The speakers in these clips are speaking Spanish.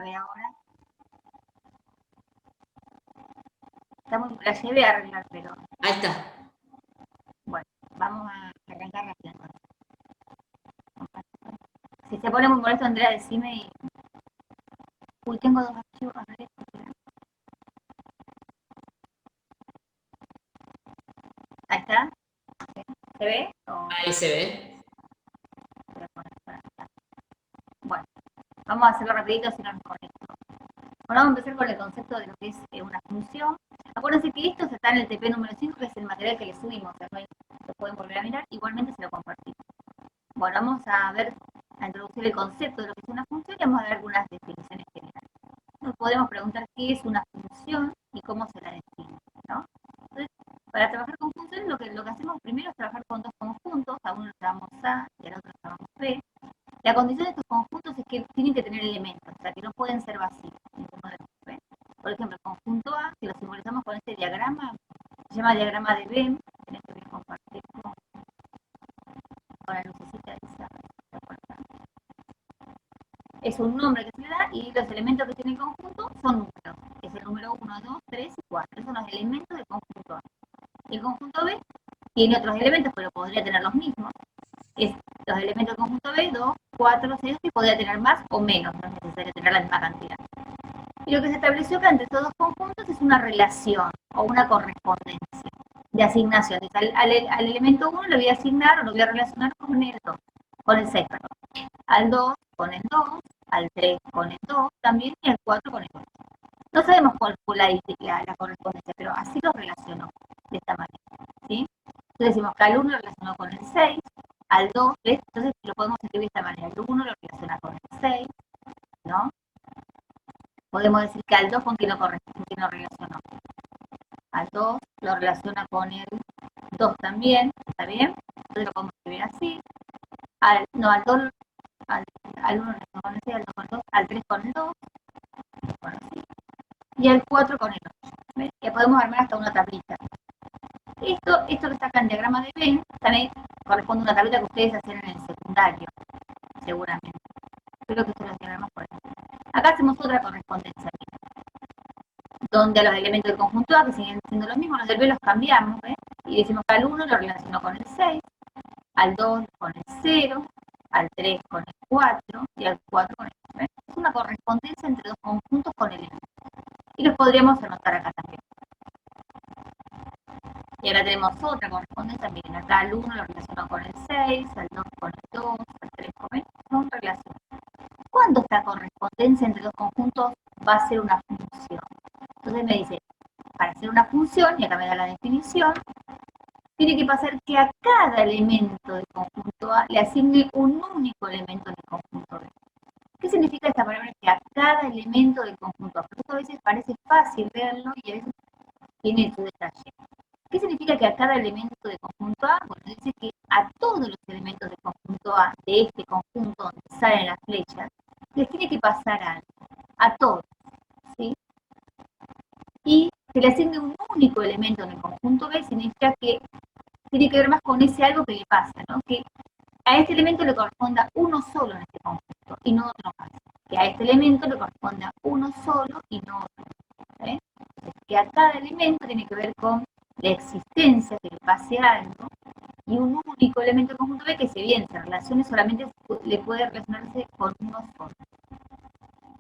A ver ahora. La llevé a arreglar, pero... Ahí está. Bueno, vamos a arrancar rápido. Si se pone muy molesto, Andrea, decime y... Uy, tengo dos archivos. A ver, ahí está. ¿Se ve? Ahí se ve. Bueno, vamos a hacerlo rapidito si no nos conecto. Bueno, vamos a empezar con el concepto de lo que es una función. Acuérdense que esto está en el TP número 5, que es el material que le subimos. Lo pueden volver a mirar, igualmente se lo compartimos. Bueno, vamos a ver, a introducir el concepto de lo que es una función y vamos a dar algunas definiciones generales. Nos podemos preguntar qué es una función y cómo se la define, ¿no? Entonces, para trabajar con funciones, lo que hacemos primero es trabajar con dos conjuntos, a uno le llamamos A y al otro le llamamos B. La condición de estos conjuntos es que tienen que tener elementos, o sea, que no pueden ser vacíos. Por ejemplo, el conjunto A, si lo simbolizamos con este diagrama, se llama diagrama de Venn, tenés que compartir con la lucecita esa. Es un nombre que se le da y los elementos que tiene el conjunto son números. Es el número 1, 2, 3 y 4. Esos son los elementos del conjunto A. Y el conjunto B tiene otros elementos, pero podría tener los mismos. Los elementos del conjunto B, 2, 4, 6, y podría tener más o menos, no es necesario tener la misma cantidad. Y lo que se estableció acá entre estos dos conjuntos es una relación o una correspondencia de asignación. Al elemento 1 lo voy a asignar o lo voy a relacionar con el 2, con el 6, perdón. Al 2 con el 2, al 3 con el 2 también y al 4 con el 8. No sabemos cuál fue la correspondencia, pero así lo relacionó de esta manera, ¿sí? Entonces decimos que al 1 lo relacionó con el 6, al 2, ¿ves? Entonces lo podemos escribir de esta manera. El 1 lo relaciona con el 6, ¿no? Podemos decir que al 2 con quién lo relacionó. Al 2 lo relaciona con el 2 también, ¿está bien? Entonces lo podemos escribir así. Al 2, al 1 con el 6, al 2 con el 2, al 3 con el 2, bueno, así. Y al 4 con el 8. ¿Ves? Ya podemos armar hasta una tablita. Esto que está acá en diagrama de Venn también corresponde a una tablita que ustedes hacían en el secundario, seguramente. Espero que ustedes lo diagramas por ahí. Acá hacemos otra correspondencia, donde a los elementos del conjunto A, que siguen siendo los mismos, los del B los cambiamos, ¿ves? Y decimos que al 1 lo relaciono con el 6, al 2 con el 0, al 3 con el 4 y al 4 con el 8. ¿Ves? Es una correspondencia entre dos conjuntos con elementos. Y los podríamos anotar acá también. Y ahora tenemos otra correspondencia, miren, acá al 1 lo relaciono con el 6, al 2 con el 2, al 3 con el 8, son relaciones. ¿Cuándo esta correspondencia entre dos conjuntos va a ser una función? Entonces me dice, para hacer una función, y acá me da la definición, tiene que pasar que a cada elemento del conjunto A le asigne un único elemento del conjunto B. ¿Qué significa esta palabra? Que a cada elemento del conjunto A. Porque esto a veces parece fácil verlo y a veces tiene su detalle. ¿Qué significa que a cada elemento del conjunto A? Bueno, dice que a todos los elementos del conjunto A, de este conjunto donde salen las flechas, les tiene que pasar algo. A todos, ¿sí? Y se le asigne un único elemento en el conjunto B, significa que tiene que ver más con ese algo que le pasa, ¿no? Que a este elemento le corresponda uno solo en este conjunto y no otro más. Que a este elemento le corresponda uno solo y no otro. ¿Eh? Que a cada elemento tiene que ver con la existencia, que le pase algo, y un único elemento del conjunto B que, si bien se relacione, solamente le puede relacionarse con uno solo.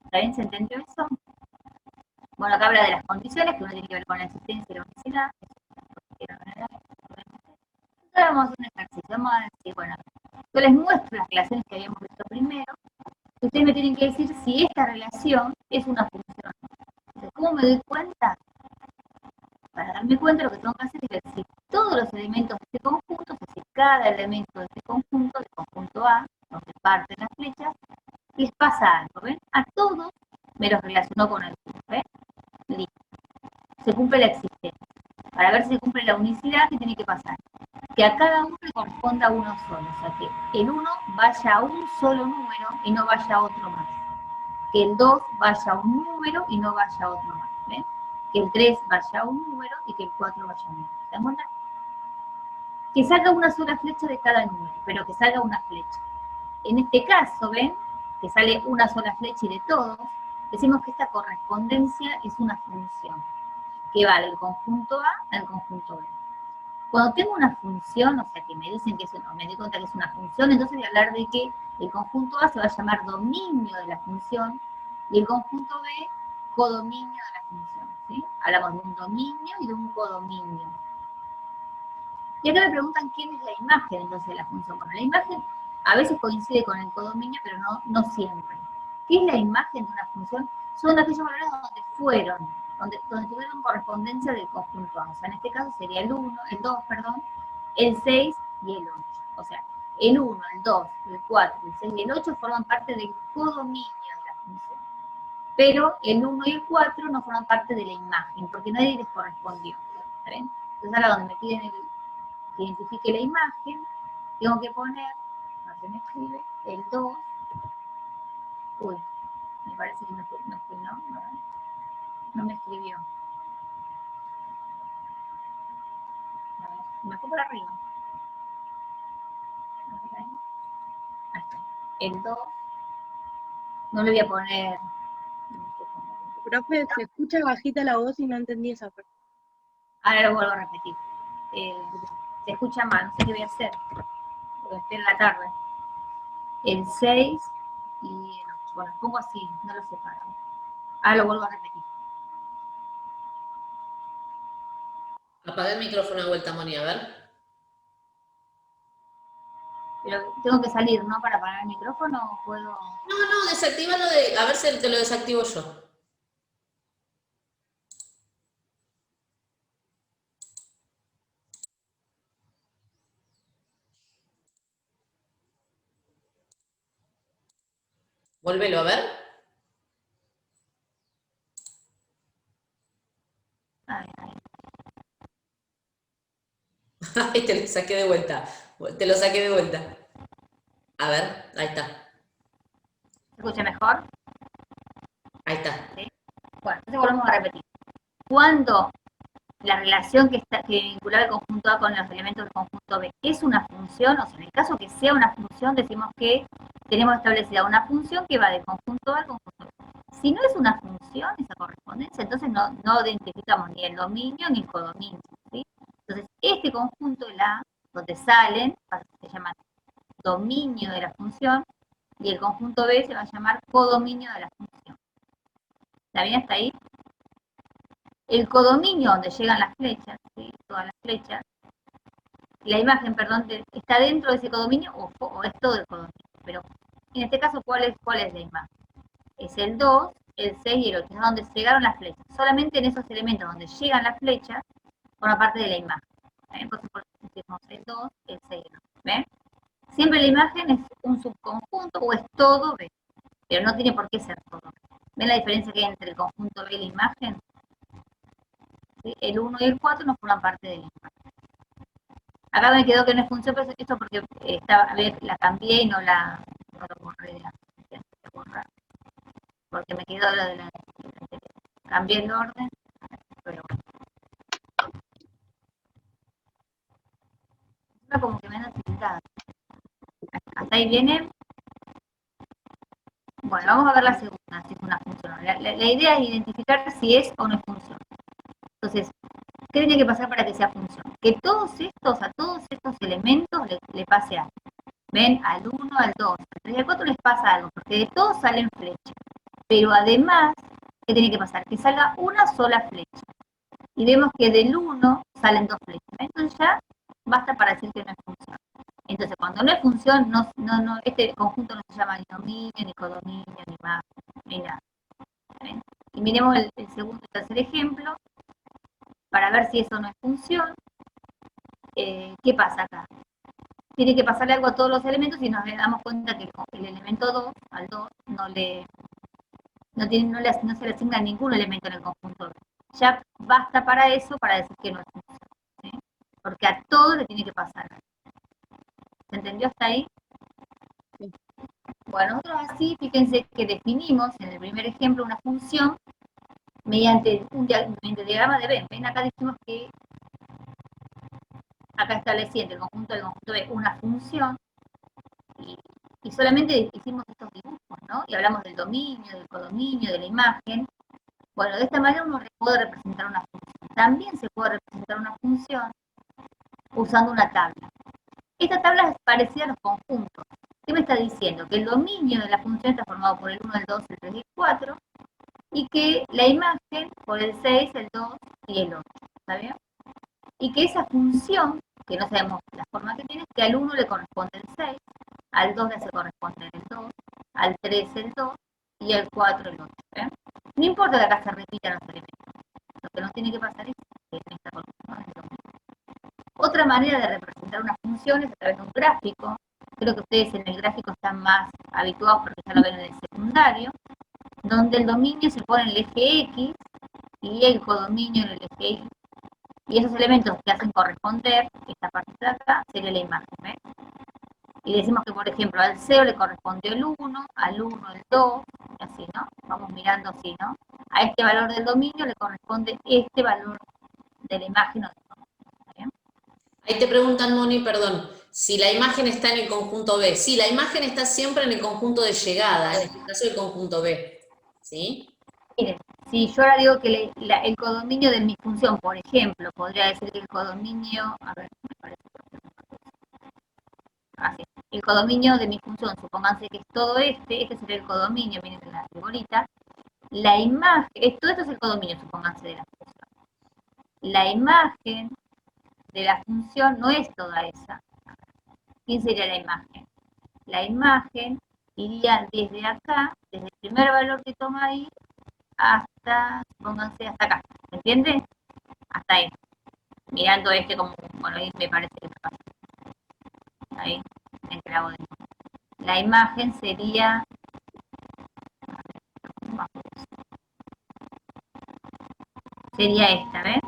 ¿Está bien? ¿Se entendió eso? Bueno, acá habla de las condiciones, que uno tiene que ver con la existencia y la unicidad. Ahora vamos a hacer un ejercicio. Vamos a decir, bueno, yo les muestro las relaciones que habíamos visto primero. Ustedes me tienen que decir si esta relación es una función. Entonces, ¿cómo me doy cuenta? Para darme cuenta, lo que tengo que hacer es ver si todos los elementos de este conjunto, es decir, cada elemento de este conjunto, del conjunto A, donde parten las flechas, les pasa algo, ¿ven? A todos me los relacionó con el punto, ¿ven? Listo. Se cumple la existencia. Para ver si se cumple la unicidad, ¿qué tiene que pasar? Que a cada uno le corresponda uno solo, o sea, que el 1 vaya a un solo número y no vaya a otro más. Que el 2 vaya a un número y no vaya a otro más, ¿ven? Que el 3 vaya a un número y que el 4 vaya a un número. ¿Se dan cuenta? Que salga una sola flecha de cada número, pero que salga una flecha. En este caso, ¿ven? Que sale una sola flecha y de todos, decimos que esta correspondencia es una función que va del conjunto A al conjunto B. Cuando tengo una función, o sea que me dicen que es una, me doy cuenta que es una función, entonces voy a hablar de que el conjunto A se va a llamar dominio de la función y el conjunto B codominio de la función. ¿Sí? Hablamos de un dominio y de un codominio. Y acá me preguntan quién es la imagen entonces de la función. Bueno, la imagen a veces coincide con el codominio, pero no siempre. ¿Qué es la imagen de una función? Son aquellos valores donde fueron, donde tuvieron correspondencia del conjunto A. O sea, en este caso sería el 1, el 2, perdón, el 6 y el 8. O sea, el 1, el 2, el 4, el 6 y el 8 forman parte del codominio de la función. Pero el 1 y el 4 no forman parte de la imagen, porque nadie les correspondió. ¿Está bien? Entonces ahora donde me piden que identifique la imagen, tengo que poner, no se me escribe, el 2, uy, me parece que no me escribió. A ver, me fue por arriba. Ahí está. El 2, no le voy a poner, Profe, se escucha bajita la voz y no entendí esa parte. ahora lo vuelvo a repetir. Se escucha mal, no sé qué voy a hacer, porque estoy en la tarde. El 6 y el 8. Bueno, pongo así, no lo separo. Ahora lo vuelvo a repetir. Apaga el micrófono de vuelta, Moni, a ver. Pero tengo que salir, ¿no? Para apagar el micrófono o puedo. No, desactívalo de. A ver si te lo desactivo yo. Vuélvelo a ver. Ay. Ay, te lo saqué de vuelta. Te lo saqué de vuelta. A ver, ahí está. ¿Se escucha mejor? Ahí está. ¿Sí? Bueno, entonces volvemos a repetir. Cuando la relación que vincula el conjunto A con los elementos del conjunto B es una función, o sea, en el caso que sea una función, decimos que tenemos establecida una función que va del conjunto A al conjunto B. Si no es una función, esa correspondencia, entonces no identificamos ni el dominio ni el codominio. ¿Sí? Entonces, este conjunto, el A, donde salen, se llama dominio de la función, y el conjunto B se va a llamar codominio de la función. ¿Está bien hasta ahí? El codominio donde llegan las flechas, ¿sí? Todas las flechas, la imagen, perdón, está dentro de ese codominio o es todo el codominio. Pero en este caso, ¿cuál es la imagen? Es el 2, el 6 y el 8, es donde llegaron las flechas. Solamente en esos elementos donde llegan las flechas, forma parte de la imagen. Entonces, por ejemplo, decimos el 2, el 6 y el 8. ¿Ven? Siempre la imagen es un subconjunto o es todo B, pero no tiene por qué ser todo. ¿Ven la diferencia que hay entre el conjunto B y la imagen? ¿Sí? El 1 y el 4 no forman parte de la imagen. Acá me quedó que no es función, pero esto porque la cambié y no lo borré de la borrar. Porque me quedó lo de la cambié el orden, pero bueno. Como que me han tiltado. Hasta ahí viene. Bueno, vamos a ver la segunda, si es una función. La idea es identificar si es o no es función. Entonces, ¿qué tiene que pasar para que sea función? Que a todos estos elementos le pase algo. ¿Ven? Al 1, al 2, al 3 y al 4 les pasa algo, porque de todos salen flechas. Pero además, ¿qué tiene que pasar? Que salga una sola flecha. Y vemos que del 1 salen 2 flechas. Entonces ya basta para decir que no es función. Entonces, cuando no es función, este conjunto no se llama ni dominio, ni codominio, ni más, ni nada. ¿Ven? Y miremos el segundo y tercer ejemplo, para ver si eso no es función. ¿Qué pasa acá? Tiene que pasarle algo a todos los elementos y nos damos cuenta que el elemento 2, al 2, no se le asigna ningún elemento en el conjunto B. Ya basta para eso, para decir que no es función. ¿Sí? Porque a todo le tiene que pasar. ¿Se entendió hasta ahí? Sí. Bueno, nosotros así, fíjense que definimos en el primer ejemplo una función mediante un diagrama de Venn. ¿Ven? Acá dijimos que acá estableciendo el conjunto del conjunto B una función y y solamente hicimos estos dibujos, ¿no? Y hablamos del dominio, del codominio, de la imagen. Bueno, de esta manera uno puede representar una función. También se puede representar una función usando una tabla. Esta tabla es parecida a los conjuntos. ¿Qué me está diciendo? Que el dominio de la función está formado por el 1, el 2, el 3 y el 4, y que la imagen por el 6, el 2 y el 8. ¿Está bien? Y que esa función, que no sabemos la forma que tiene, que al 1 le corresponde el 6, al 2 le corresponde el 2, al 3 el 2 y al 4 el 8. ¿eh? No importa que acá se repitan los elementos. Lo que no tiene que pasar es que en esta columna es lo mismo. Otra manera de representar una función es a través de un gráfico. Creo que ustedes en el gráfico están más habituados porque ya lo ven en el secundario, donde el dominio se pone en el eje X y el codominio en el eje Y. Y esos elementos que hacen corresponder esta parte de acá sería la imagen. ¿ves? Y decimos que, por ejemplo, al 0 le correspondió el 1, al 1 el 2, y así, ¿no? Vamos mirando así, ¿no? A este valor del dominio le corresponde este valor de la imagen. Ahí te preguntan, Moni, perdón, si la imagen está en el conjunto B. Sí, la imagen está siempre en el conjunto de llegada, en este caso el conjunto B. ¿Sí? Miren, si yo ahora digo que el codominio de mi función, por ejemplo, podría decir que el codominio, a ver, me parece así, el codominio de mi función, supónganse que es todo este sería el codominio, miren la bolita, la imagen, todo esto es el codominio, supónganse, de la función. La imagen de la función no es toda esa. ¿Quién sería la imagen? La imagen iría desde acá, desde el primer valor que toma ahí, hasta, pónganse, hasta acá. ¿Se entiende? Hasta ahí. Mirando este como, bueno, ahí me parece que me pasa. Ahí, me clavo de nuevo. La imagen sería, sería esta, ¿ves?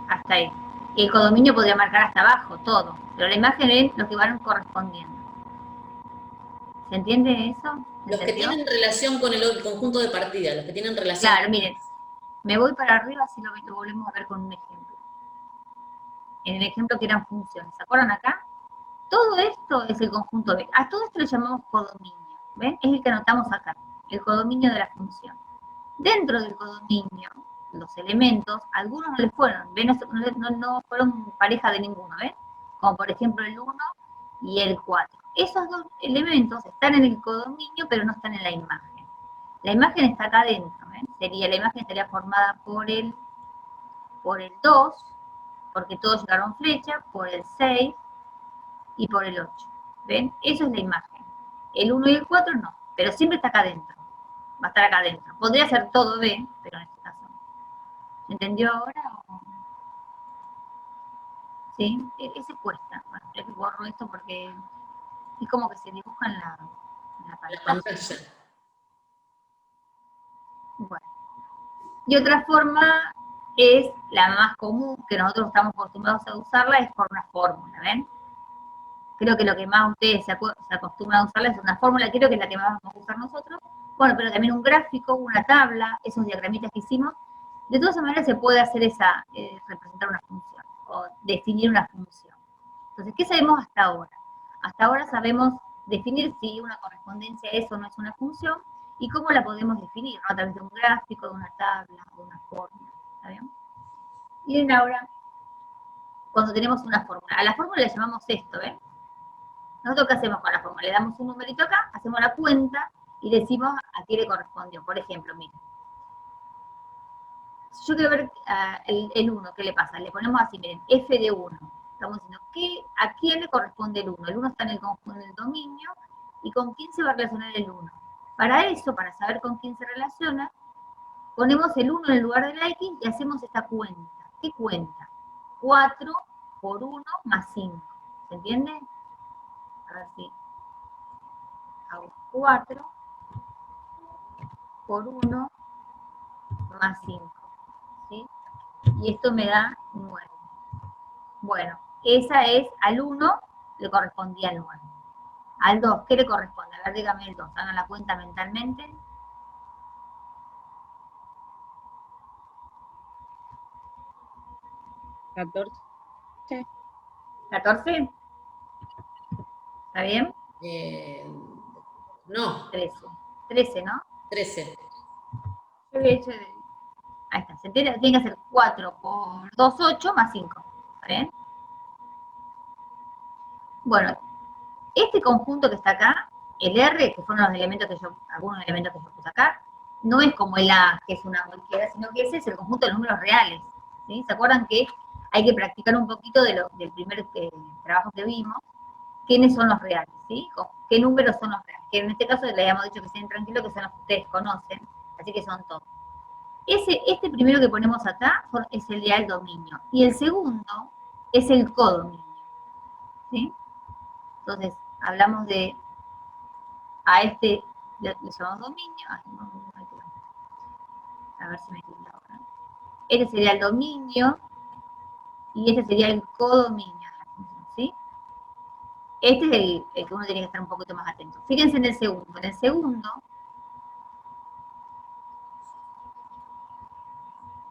Hasta ahí. Y el codominio podría marcar hasta abajo, todo. Pero la imagen es lo que van correspondiendo. ¿Se entiende eso? Los que tienen relación con el conjunto de partida, los que tienen relación. Claro, miren, me voy para arriba si lo volvemos a ver con un ejemplo. En el ejemplo que eran funciones, ¿se acuerdan acá? Todo esto es el conjunto B. A todo esto le llamamos codominio. ¿Ven? Es el que anotamos acá, el codominio de la función. Dentro del codominio, los elementos, algunos no les fueron, ¿ven? No fueron pareja de ninguno, ¿ven? Como por ejemplo el 1 y el 4. Esos dos elementos están en el codominio, pero no están en la imagen. La imagen está acá adentro, ¿ven? La imagen estaría formada por el 2, porque todos llegaron flecha, por el 6 y por el 8. ¿Ven? Eso es la imagen. El 1 y el 4 no, pero siempre está acá adentro. Va a estar acá adentro. Podría ser todo B, pero en este caso no. ¿Se entendió ahora? ¿Sí? Ese cuesta. Bueno, ya que borro esto porque es como que se dibuja en la pantalla. Bueno. Y otra forma es la más común, que nosotros estamos acostumbrados a usarla, es por una fórmula, ¿ven? Creo que lo que más ustedes se acostumbran a usarla es una fórmula, creo que es la que más vamos a usar nosotros. Bueno, pero también un gráfico, una tabla, esos diagramitas que hicimos. De todas maneras se puede hacer representar una función, o definir una función. Entonces, ¿qué sabemos hasta ahora? Hasta ahora sabemos definir si una correspondencia es o no es una función, y cómo la podemos definir, ¿no? A través de un gráfico, de una tabla, de una fórmula. ¿Está bien? Miren ahora, cuando tenemos una fórmula. A la fórmula le llamamos esto, ¿ven? Nosotros, ¿qué hacemos con la fórmula? Le damos un numerito acá, hacemos la cuenta y decimos a qué le correspondió. Por ejemplo, miren. Si yo quiero ver el 1, ¿qué le pasa? Le ponemos así, miren, f de 1. Estamos diciendo, ¿a quién le corresponde el 1? El 1 está en el conjunto del dominio, ¿y con quién se va a relacionar el 1? Para eso, para saber con quién se relaciona, ponemos el 1 en el lugar de la x y hacemos esta cuenta. ¿Qué cuenta? 4 por 1 más 5. ¿Se entiende? A ver si hago 4 por 1 más 5. ¿Sí? Y esto me da 9. Bueno, esa es, al 1 le correspondía el 9. Al 2, ¿qué le corresponde? A ver, dígame el 2, hagan la cuenta mentalmente. 14. 14. ¿Está bien? No, 13. 13, ¿no? 13. Yo había hecho ahí está, se entiende, tiene que ser 4 por 2, 8 más 5. ¿Bien? Bueno, este conjunto que está acá, el R, que fueron los elementos que yo, algunos elementos que yo puse acá, no es como el A, que es una cualquiera, sino que ese es el conjunto de números reales. ¿Sí? ¿Se acuerdan que hay que practicar un poquito del primer trabajo que vimos? ¿Quiénes son los reales? ¿Sí? ¿Qué números son los reales? Que en este caso le habíamos dicho que estén tranquilos, que son los que ustedes conocen, así que son todos. Este primero que ponemos acá es el de al dominio, y el segundo es el codominio. ¿Sí? Entonces, hablamos de a este le llamamos dominio. Ay, no, a ver si me entiendo ahora. Este sería el dominio y este sería el codominio de la función, ¿sí? Este es el que uno tiene que estar un poquito más atento. Fíjense en el segundo. En el segundo,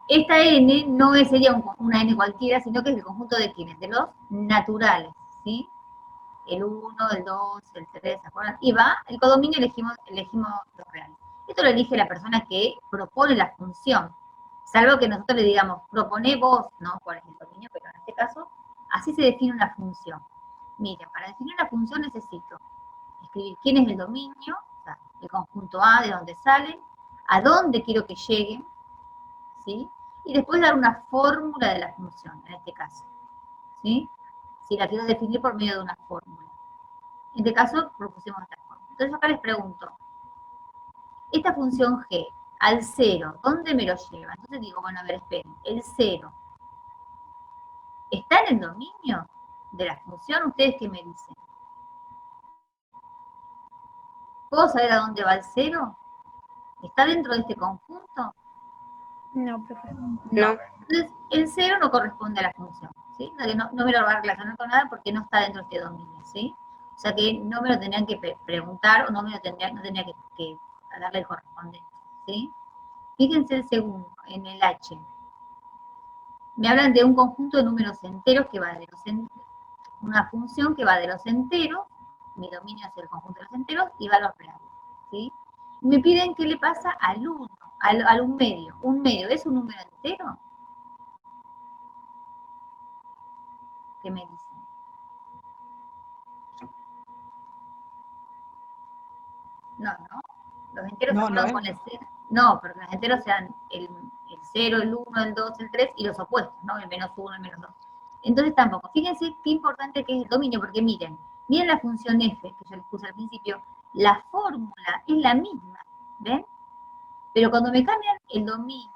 esta n no sería una n cualquiera, sino que es el conjunto de quiénes, de los naturales, ¿sí? El 1, el 2, el 3, ¿se acuerdan? Y va, el codominio elegimos los reales. Esto lo elige la persona que propone la función, salvo que nosotros le digamos, propone vos, ¿no? ¿Cuál es el dominio? Pero en este caso, así se define una función. Miren, para definir una función necesito escribir quién es el dominio, o sea, el conjunto A, de dónde sale, a dónde quiero que lleguen, ¿sí? Y después dar una fórmula de la función, en este caso, ¿sí? Si la quiero definir por medio de una fórmula. En este caso, propusimos esta fórmula. Entonces acá les pregunto, esta función g, al 0, ¿dónde me lo lleva? Entonces digo, bueno, a ver, esperen, el 0, ¿está en el dominio de la función? ¿Ustedes qué me dicen? ¿Puedo saber a dónde va el 0? ¿Está dentro de este conjunto? No, profe. No. Entonces, el 0 no corresponde a la función, ¿sí? No me lo va a relacionar con nada porque no está dentro de este dominio, ¿sí? O sea que no me lo tendrían que preguntar o no tendría que darle el correspondiente, ¿sí? Fíjense el segundo, en el H. Me hablan de un conjunto de números enteros que va de los una función que va de los enteros, mi dominio es el conjunto de los enteros, y va a los reales, ¿sí? Me piden qué le pasa al 1, al un medio. ¿Un medio es un número entero? ¿Qué me dicen? No, ¿no? Los enteros No, se no juegan es. con el 0. No, porque los enteros sean el 0, el 1, el 2, el 3 y los opuestos, ¿no? El menos 1, el menos 2. Entonces tampoco. Fíjense qué importante que es el dominio, porque miren la función f, que yo les puse al principio, la fórmula es la misma, ¿ven? Pero cuando me cambian el dominio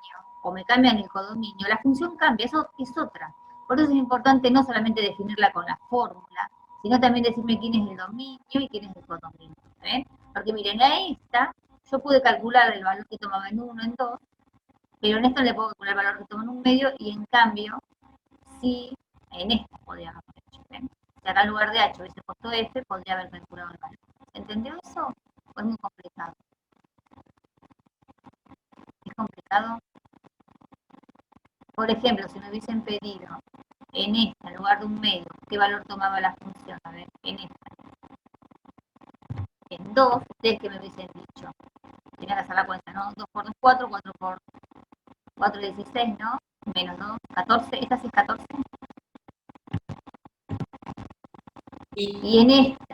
o me cambian el codominio, la función cambia, eso es otra. Por eso es importante no solamente definirla con la fórmula, sino también decirme quién es el dominio y quién es el codominio. ¿Ven? Porque miren, a esta yo pude calcular el valor que tomaba en 1, en 2, pero en esta no le puedo calcular el valor que toma en un medio, y en cambio, sí, en esta podría haber hecho. ¿Ven? Si acá en lugar de H hubiese puesto F, podría haber calculado el valor. ¿Entendió eso? ¿O es muy complicado? ¿Es complicado? Por ejemplo, si me hubiesen pedido en esta, en lugar de un medio, ¿qué valor tomaba la función? A ver, en esta. En 2, ustedes que me hubiesen dicho. Tenía que hacer la cuenta, ¿no? 2 por 2, 4, 4 por 4, 16, ¿no? Menos 2, 14. ¿Esta sí es 14? Y en esta,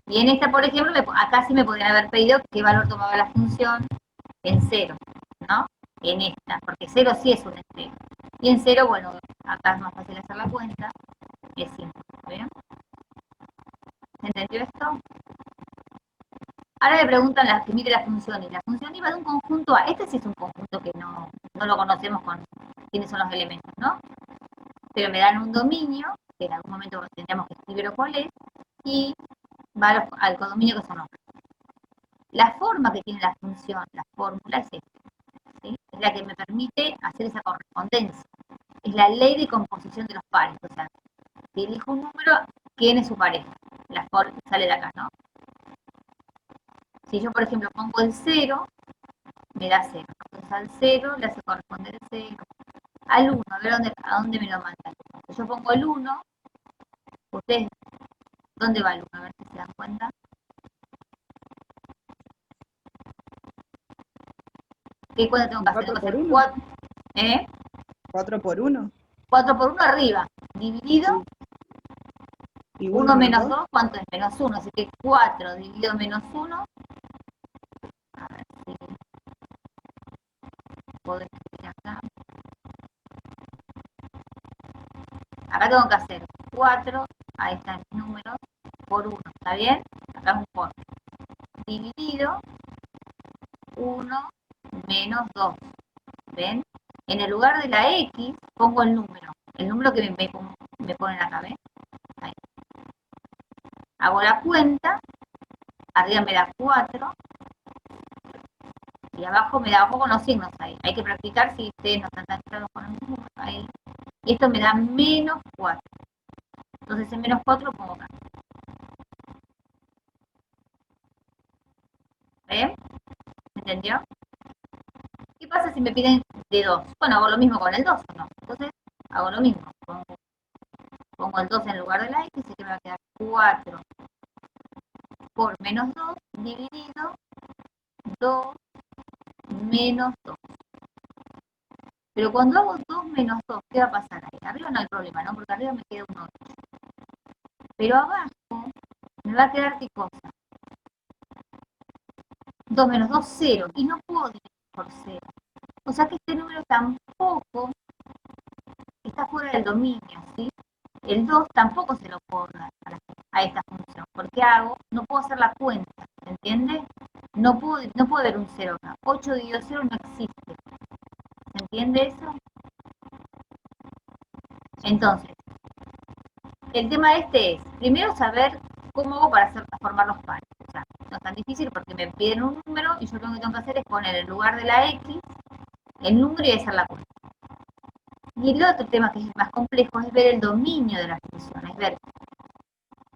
y en esta, por ejemplo, acá sí me podrían haber pedido qué valor tomaba la función en 0, ¿no? En esta, porque 0 sí es un entero. Y en 0, bueno, acá es más fácil hacer la cuenta, es simple, ¿ven? ¿Se entendió esto? Ahora le preguntan que mire la función, y la función iba de un conjunto a, este sí es un conjunto que no lo conocemos con quiénes son los elementos, ¿no? Pero me dan un dominio, que en algún momento tendríamos que escribirlo cuál es, y va al codominio que son los. La forma que tiene la función, la fórmula es esta, ¿sí? Es la que me permite hacer esa correspondencia. Es la ley de composición de los pares, o sea, si elijo un número, ¿quién es su pareja? La fórmula sale de acá, ¿no? Si yo, por ejemplo, pongo el 0, me da 0. Entonces al 0 le hace corresponder el 0. Al 1, a ver a dónde me lo manda. Si yo pongo el 1, ustedes, ¿dónde va el 1? A ver si se dan cuenta. ¿Qué cuenta tengo que hacer? 4 Tengo que por hacer 1. 4, ¿eh? 4 por 1. 4 por 1 arriba, dividido, Y 1 menos 2, ¿cuánto es? Menos 1, así que 4 dividido menos 1, a ver si puedo escribir acá. Acá tengo que hacer 4, ahí están mis números, por 1, ¿está bien? Acá es un por. Dividido 1 menos 2, ¿ven? En el lugar de la X pongo el número que me ponen acá, ¿ven? Ahí. Hago la cuenta, arriba me da 4, y abajo me da, ojo con los signos ahí. Hay que practicar si ustedes no están tan claros con los números ahí. Y esto me da menos 4. Entonces en menos 4 pongo acá. ¿Ven? ¿Entendió? ¿Qué pasa si me piden de 2? Bueno, hago lo mismo con el 2, ¿o no? Entonces hago lo mismo. Pongo el 2 en lugar de la X, así que me va a quedar 4 por menos 2 dividido 2 menos 2. Pero cuando hago 2 menos 2, ¿qué va a pasar ahí? Arriba no hay problema, ¿no? Porque arriba me queda un 8. Pero abajo me va a quedar, ¿qué cosa? 2 menos 2, 0. Y no puedo dividir por 0. O sea que este número tampoco está fuera del dominio, ¿sí? El 2 tampoco se lo puedo dar a esta función. Porque hago, no puedo hacer la cuenta, ¿entiende? No puedo ver un 0 acá. 8 dividido 0 no existe. ¿Se entiende eso? Entonces, el tema este es, primero saber cómo hago para formar los pares. O sea, no es tan difícil porque me piden un número y yo lo que tengo que hacer es poner en lugar de la X el número y hacer la cuenta. Y el otro tema que es más complejo es ver el dominio de la función, es ver,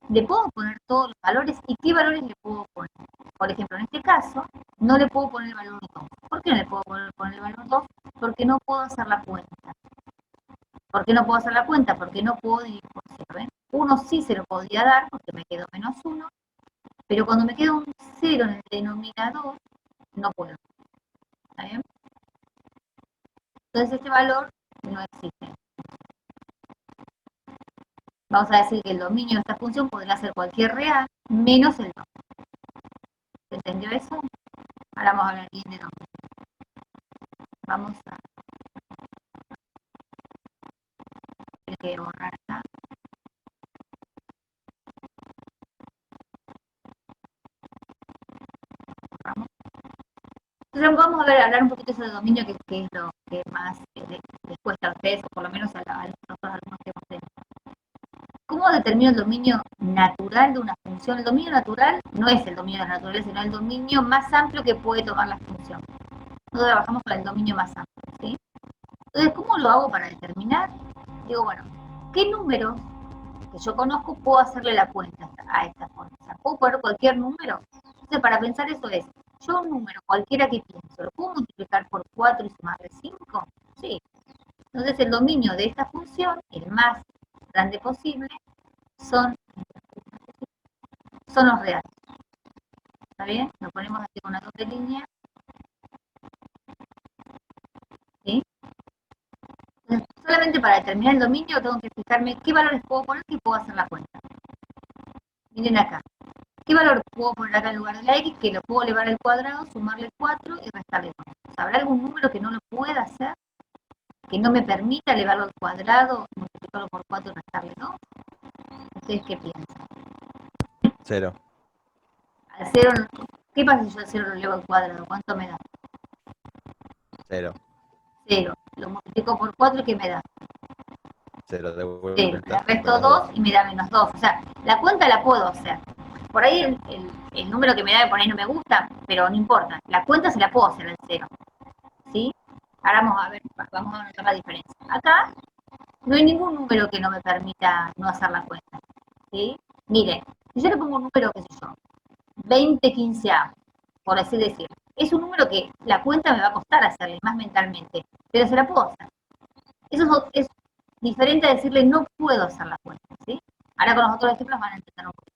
¿le puedo poner todos los valores y qué valores le puedo poner? Por ejemplo, en este caso, no le puedo poner el valor 2. ¿Por qué no le puedo poner el valor 2? Porque no puedo hacer la cuenta. ¿Por qué no puedo hacer la cuenta? Porque no puedo dividir por 0, ¿ven? 1 sí se lo podría dar porque me quedó menos 1, pero cuando me queda un 0 en el denominador, no puedo. ¿Está bien? Entonces este valor no existe. Vamos a decir que el dominio de esta función podría ser cualquier real menos el 2. ¿Se entendió eso? Ahora vamos a hablar bien de dominio. Vamos a... Hay que borrar acá. Borramos. Entonces vamos a hablar un poquito de ese dominio que es lo que más les cuesta a ustedes, o por lo menos a los otros alumnos que hemos tenido. ¿Cómo determino el dominio natural de una función? El dominio natural no es el dominio de la naturaleza, sino el dominio más amplio que puede tomar la función. Nosotros trabajamos con el dominio más amplio, ¿sí? Entonces, ¿cómo lo hago para determinar? Digo, bueno, ¿qué número que yo conozco puedo hacerle la cuenta a esta forma? O sea, ¿puedo poner cualquier número? Entonces, para pensar eso es, yo un número, cualquiera que pienso, ¿lo puedo multiplicar por 4 y sumarle 5? Sí. Entonces, el dominio de esta función, el más grande posible, son los reales. ¿Está bien? Lo ponemos así con una doble línea. ¿Sí? Entonces, solamente para determinar el dominio tengo que fijarme qué valores puedo poner y puedo hacer la cuenta. Miren acá. ¿Qué valor puedo poner acá en lugar de la X? Que lo puedo elevar al cuadrado, sumarle 4 y restarle 2. ¿Habrá algún número que no lo pueda hacer? Que no me permita elevarlo al cuadrado, multiplicarlo por 4 y restarle 2. ¿Ustedes qué piensan? 0. Al 0, ¿qué pasa si yo al 0 lo elevo al cuadrado? ¿Cuánto me da? 0. 0. Lo multiplico por 4 y ¿qué me da? 0. 0. Le resto 2 y me da menos 2. O sea, la cuenta la puedo hacer. Por ahí el número que me da por ahí no me gusta, pero no importa. La cuenta se la puedo hacer al 0. ¿Sí? Ahora vamos a notar la diferencia. Acá no hay ningún número que no me permita no hacer la cuenta. ¿Sí? Miren, si yo le pongo un número, qué sé yo, 20/15, por así decir, es un número que la cuenta me va a costar hacerle, más mentalmente, pero se la puedo hacer. Eso es diferente a decirle no puedo hacer la cuenta, ¿sí? Ahora con los otros ejemplos van a entender un poco.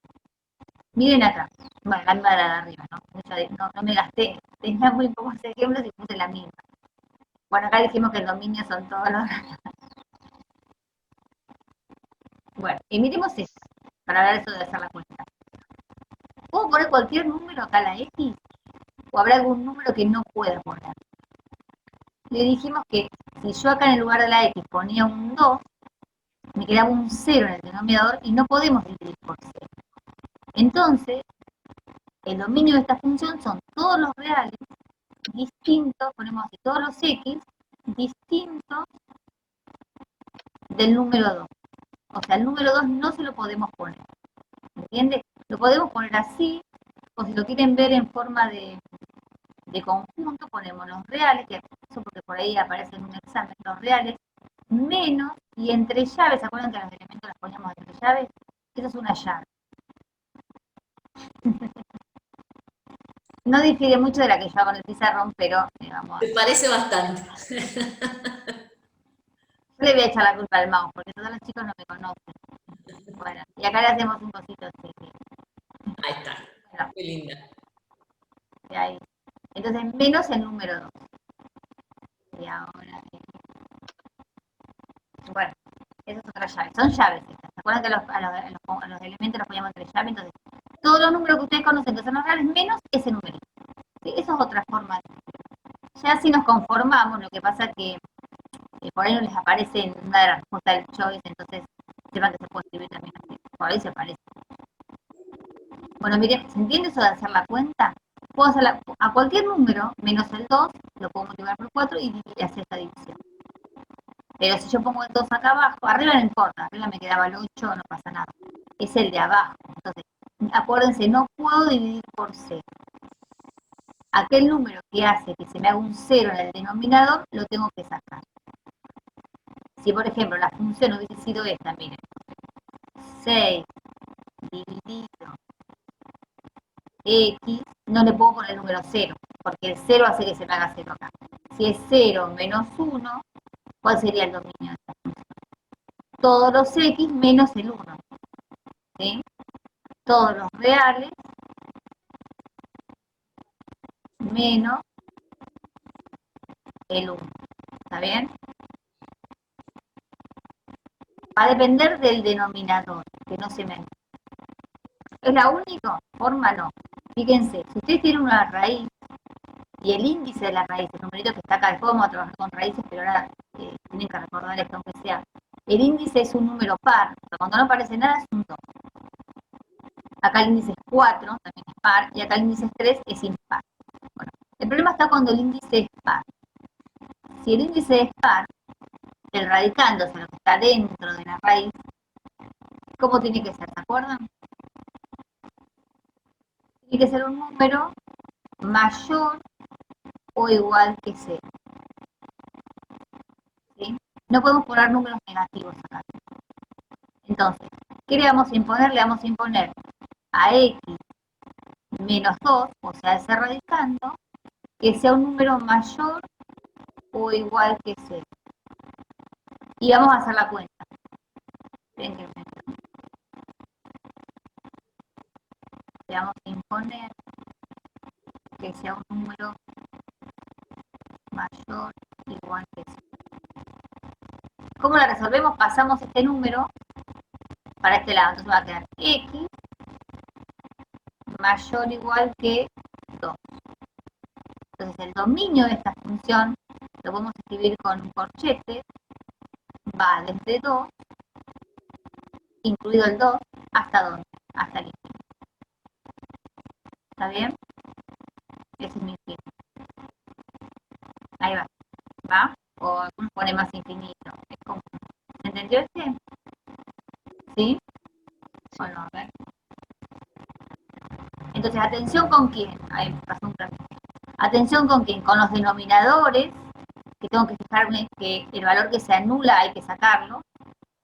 Miren acá. Bueno, la misma de la de arriba, ¿no? No me gasté. Tenía muy pocos ejemplos y puse la misma. Bueno, acá dijimos que el dominio son todos los... Bueno, y miremos eso, para ver eso de hacer la cuenta. ¿Puedo poner cualquier número acá a la X? ¿O habrá algún número que no pueda poner? Le dijimos que si yo acá en el lugar de la X ponía un 2, me quedaba un 0 en el denominador y no podemos dividir por 0. Entonces, el dominio de esta función son todos los reales distintos, ponemos así, todos los X distintos del número 2. O sea, el número 2 no se lo podemos poner. ¿Entiendes? Lo podemos poner así, o si lo quieren ver en forma de conjunto, ponemos los reales, que eso porque por ahí aparece en un examen, los reales, menos, y entre llaves, ¿se acuerdan que los elementos los poníamos entre llaves? Eso es una llave. No difiere mucho de la que yo hago en el pizarrón, pero digamos, Me parece bastante. yo le voy a echar la culpa al mouse, porque todos los chicos no me conocen. Bueno, y acá le hacemos un cosito así. Ahí está. Bueno, Qué linda. y ahí. Entonces, menos el número 2. Y ahora, bueno, esa es otra llave. Son llaves estas. ¿Se acuerdan que a los elementos los poníamos entre llaves? Entonces, todos los números que ustedes conocen que son los reales, menos ese numerito. ¿Sí? Eso es otra forma. Ya si nos conformamos, lo que pasa es que por ahí no les aparece en una de las respuestas del choice, entonces sepan que se puede escribir también así. Por ahí se aparece. Bueno, miren, ¿se entiende eso de hacer la cuenta? Puedo hacer a cualquier número, menos el 2, lo puedo multiplicar por 4 y dividir hacia esta división. Pero si yo pongo el 2 acá abajo, arriba no importa, arriba me quedaba el 8, no pasa nada. Es el de abajo. Entonces, acuérdense, no puedo dividir por 0. Aquel número que hace que se me haga un 0 en el denominador, lo tengo que sacar. Si, por ejemplo, la función hubiese sido esta, miren, 6 dividido X, no le puedo poner el número 0, porque el 0 hace que se me haga 0 acá. Si es 0 menos 1, ¿cuál sería el dominio de esta función? Todos los X menos el 1. ¿Sí? Todos los reales menos el 1. ¿Está bien? Va a depender del denominador, que no se me... ¿Es la única forma? No. Fíjense, si ustedes tienen una raíz y el índice de la raíz, el numerito que está acá, después vamos a trabajar con raíces, pero ahora tienen que recordar esto, aunque sea. El índice es un número par, o sea, cuando no aparece nada es un 2. Acá el índice es 4, también es par, y acá el índice es 3, es impar. Bueno, el problema está cuando el índice es par. Si el índice es par, el radicando, o sea, lo que está dentro de la raíz, ¿cómo tiene que ser? ¿Se acuerdan? Tiene que ser un número mayor o igual que 0. ¿Sí? No podemos poner números negativos acá. Entonces, ¿qué le vamos a imponer? Le vamos a imponer a x menos 2, o sea, ese radicando, que sea un número mayor o igual que 0. Y vamos a hacer la cuenta. Le vamos a imponer que sea un número mayor o igual que 0. ¿Cómo la resolvemos? Pasamos este número para este lado. Entonces va a quedar x mayor o igual que 2. Entonces el dominio de esta función lo podemos escribir con un corchete, va desde 2, incluido el 2, ¿hasta dónde? Hasta el infinito. ¿Está bien? Ese es mi infinito. Ahí va. ¿Va? O algunos pone más infinito. Es como, ¿se entendió este? ¿Sí? Bueno, a ver. Entonces, atención con quién. Ahí me pasó un plan. Atención con quién. Con los denominadores, que tengo que fijarme que el valor que se anula hay que sacarlo.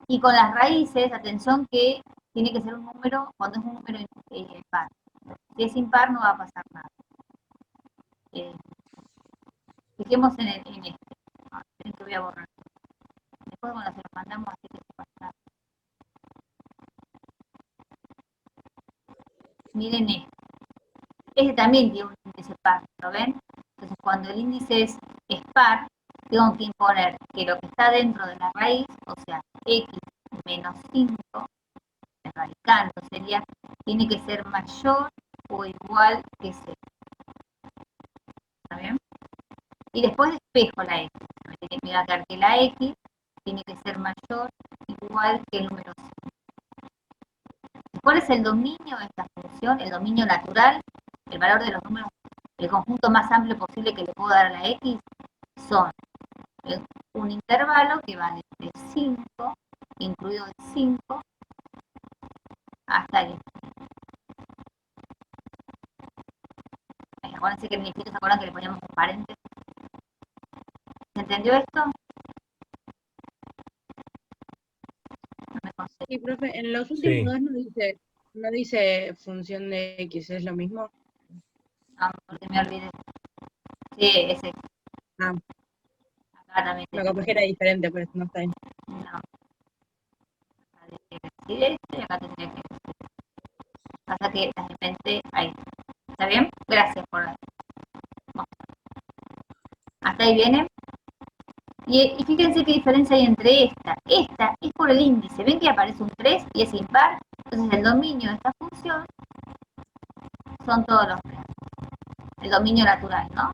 Y con las raíces, atención que tiene que ser un número, cuando es un número par. Si es impar no va a pasar nada. Fijemos en este. Esperen que voy a borrar. Después cuando se lo mandamos así que se pasa. miren esto. Este también tiene un índice par, ¿lo ven? Entonces, cuando el índice es par, tengo que imponer que lo que está dentro de la raíz, o sea, x menos 5, el radicando sería, tiene que ser mayor o igual que 0. ¿Está bien? Y después despejo la x. Me tiene que dar que la x tiene que ser mayor o igual que el número 5. ¿Cuál es el dominio de esta función? El dominio natural, el valor de los números, el conjunto más amplio posible que le puedo dar a la x, son un intervalo que va desde 5, incluido el 5, hasta el infinito. Acuérdense que en el infinito se acuerdan que le poníamos un paréntesis. ¿Se entendió esto? No me concedo. Sí, profe, en los Sí. últimos dos no dice función de X, ¿es lo mismo? No, porque me olvidé. Sí, ese. Ah, Acá también. no, capaz que era diferente, pero no está bien. No. Acá tendría que decir esto y acá tendría que decir esto. Pasa que las inventé ahí. ¿Está bien? Gracias por... Bueno. Hasta ahí viene. Y fíjense qué diferencia hay entre esta. Esta es por el índice. ¿Ven que aparece un 3 y es impar? Entonces el dominio de esta función son todos los 3. El dominio natural, ¿no?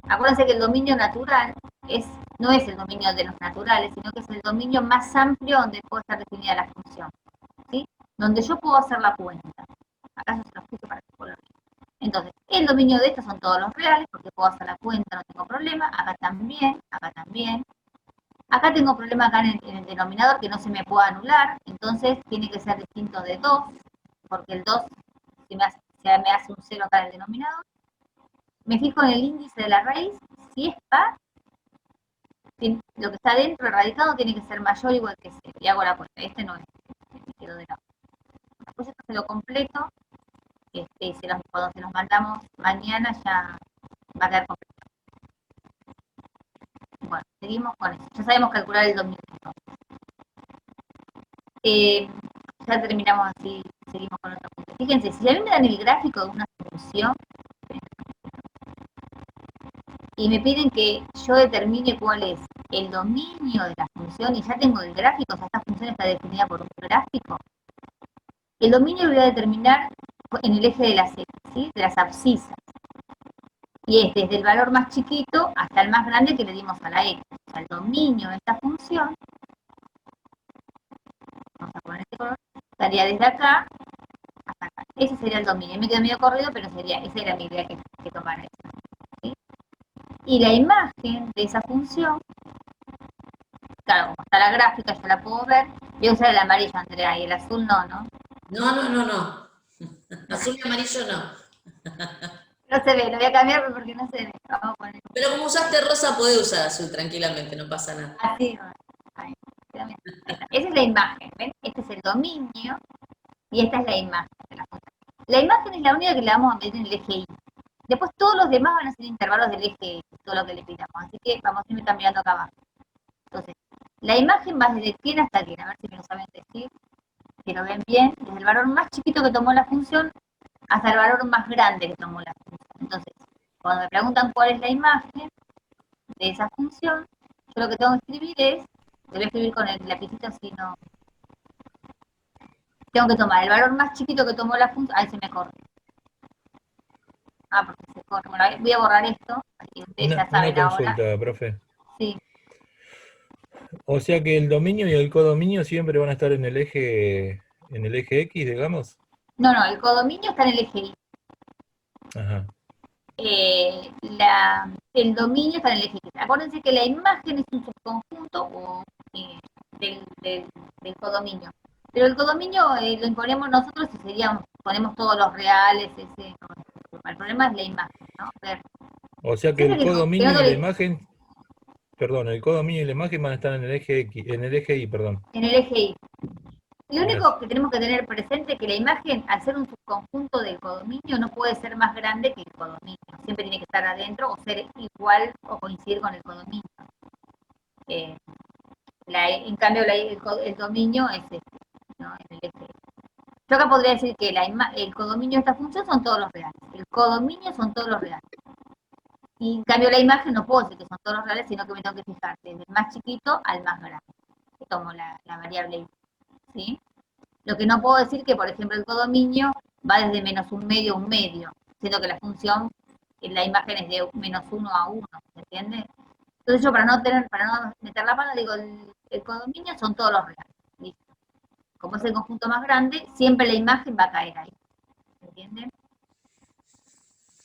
Acuérdense que el dominio natural no es el dominio de los naturales, sino que es el dominio más amplio donde puede estar definida la función, ¿sí? Donde yo puedo hacer la cuenta. Acá yo se los puse para que lo vean. Entonces, el dominio de estos son todos los reales, porque puedo hacer la cuenta, no tengo problema. Acá también, acá también. Acá tengo problema acá en el denominador, que no se me puede anular, entonces tiene que ser distinto de 2, porque el 2 se me hace un 0 acá en el denominador. Me fijo en el índice de la raíz, si es par, lo que está dentro del radicado tiene que ser mayor o igual que 0, y hago la cuenta. Este no es, me quedo de lado. Después esto se lo completo, cuando se los mandamos mañana ya va a quedar completo. Bueno, seguimos con eso. Ya sabemos calcular el dominio. Ya terminamos así, seguimos con otro punto. Fíjense, si a mí me dan el gráfico de una función y me piden que yo determine cuál es el dominio de la función y ya tengo el gráfico, o sea, esta función está definida por un gráfico, el dominio lo voy a determinar en el eje de las X, ¿sí? De las abscisas. Y es desde el valor más chiquito hasta el más grande que le dimos a la X. O sea, el dominio de esta función, vamos a poner este color, estaría desde acá hasta acá. Ese sería el dominio. Me quedó medio corrido, pero esa era mi idea que tomara eso, ¿sí? Y la imagen de esa función, claro, como está la gráfica, yo la puedo ver. Voy a usar el amarillo, Andrea, y el azul no, ¿no? No. Azul y amarillo no. No se ve, lo voy a cambiar porque no se ve. Vamos a poner Pero como usaste rosa, podés usar azul tranquilamente, no pasa nada. así. Ahí está. Esa es la imagen, ¿ven? Este es el dominio y esta es la imagen de la función. La imagen es la única que le vamos a meter en el eje Y. Después todos los demás van a ser intervalos del eje X, todo lo que le pidamos. Así que vamos a ir cambiando acá abajo. Entonces, la imagen va desde quién hasta quién. A ver si me lo saben decir. Que lo ven bien. Desde el valor más chiquito que tomó la función hasta el valor más grande que tomó la función. Entonces, cuando me preguntan cuál es la imagen de esa función, yo lo que tengo que escribir es, lo voy a escribir con el lapicito si no... Tengo que tomar el valor más chiquito que tomó la función. Ahí se me corre. Ah, porque se corre. Bueno, voy a borrar esto. Así ustedes ya Una saben consulta, ahora. profe. Sí. O sea que el dominio y el codominio siempre van a estar en el eje X, digamos. No, el codominio está en el eje Y. Ajá. El dominio está en el eje X. Acuérdense que la imagen es un subconjunto del codominio. Pero el codominio lo imponemos nosotros y ponemos todos los reales. El problema es la imagen, ¿no? O sea que Siempre el codominio y no la le- imagen, perdón, el codominio y la imagen van a estar en el eje X, en el eje Y, perdón. En el eje Y. Lo único Gracias. que tenemos que tener presente es que la imagen, al ser un subconjunto del codominio, no puede ser más grande que el codominio. Siempre tiene que estar adentro o ser igual o coincidir con el codominio. En cambio, el dominio es este, ¿no? En el eje. Yo acá podría decir que el codominio de esta función son todos los reales. El codominio son todos los reales. Y en cambio la imagen no puedo decir que son todos los reales, sino que me tengo que fijar desde el más chiquito al más grande. Que tomo la variable y, ¿sí? Lo que no puedo decir que, por ejemplo, el codominio va desde menos un medio a un medio, siendo que la función, la imagen es de menos 1 a 1, ¿se entiende? Entonces yo para no meter la pata, digo, el codominio son todos los reales. ¿Listo? Como es el conjunto más grande, siempre la imagen va a caer ahí. ¿Se entiende?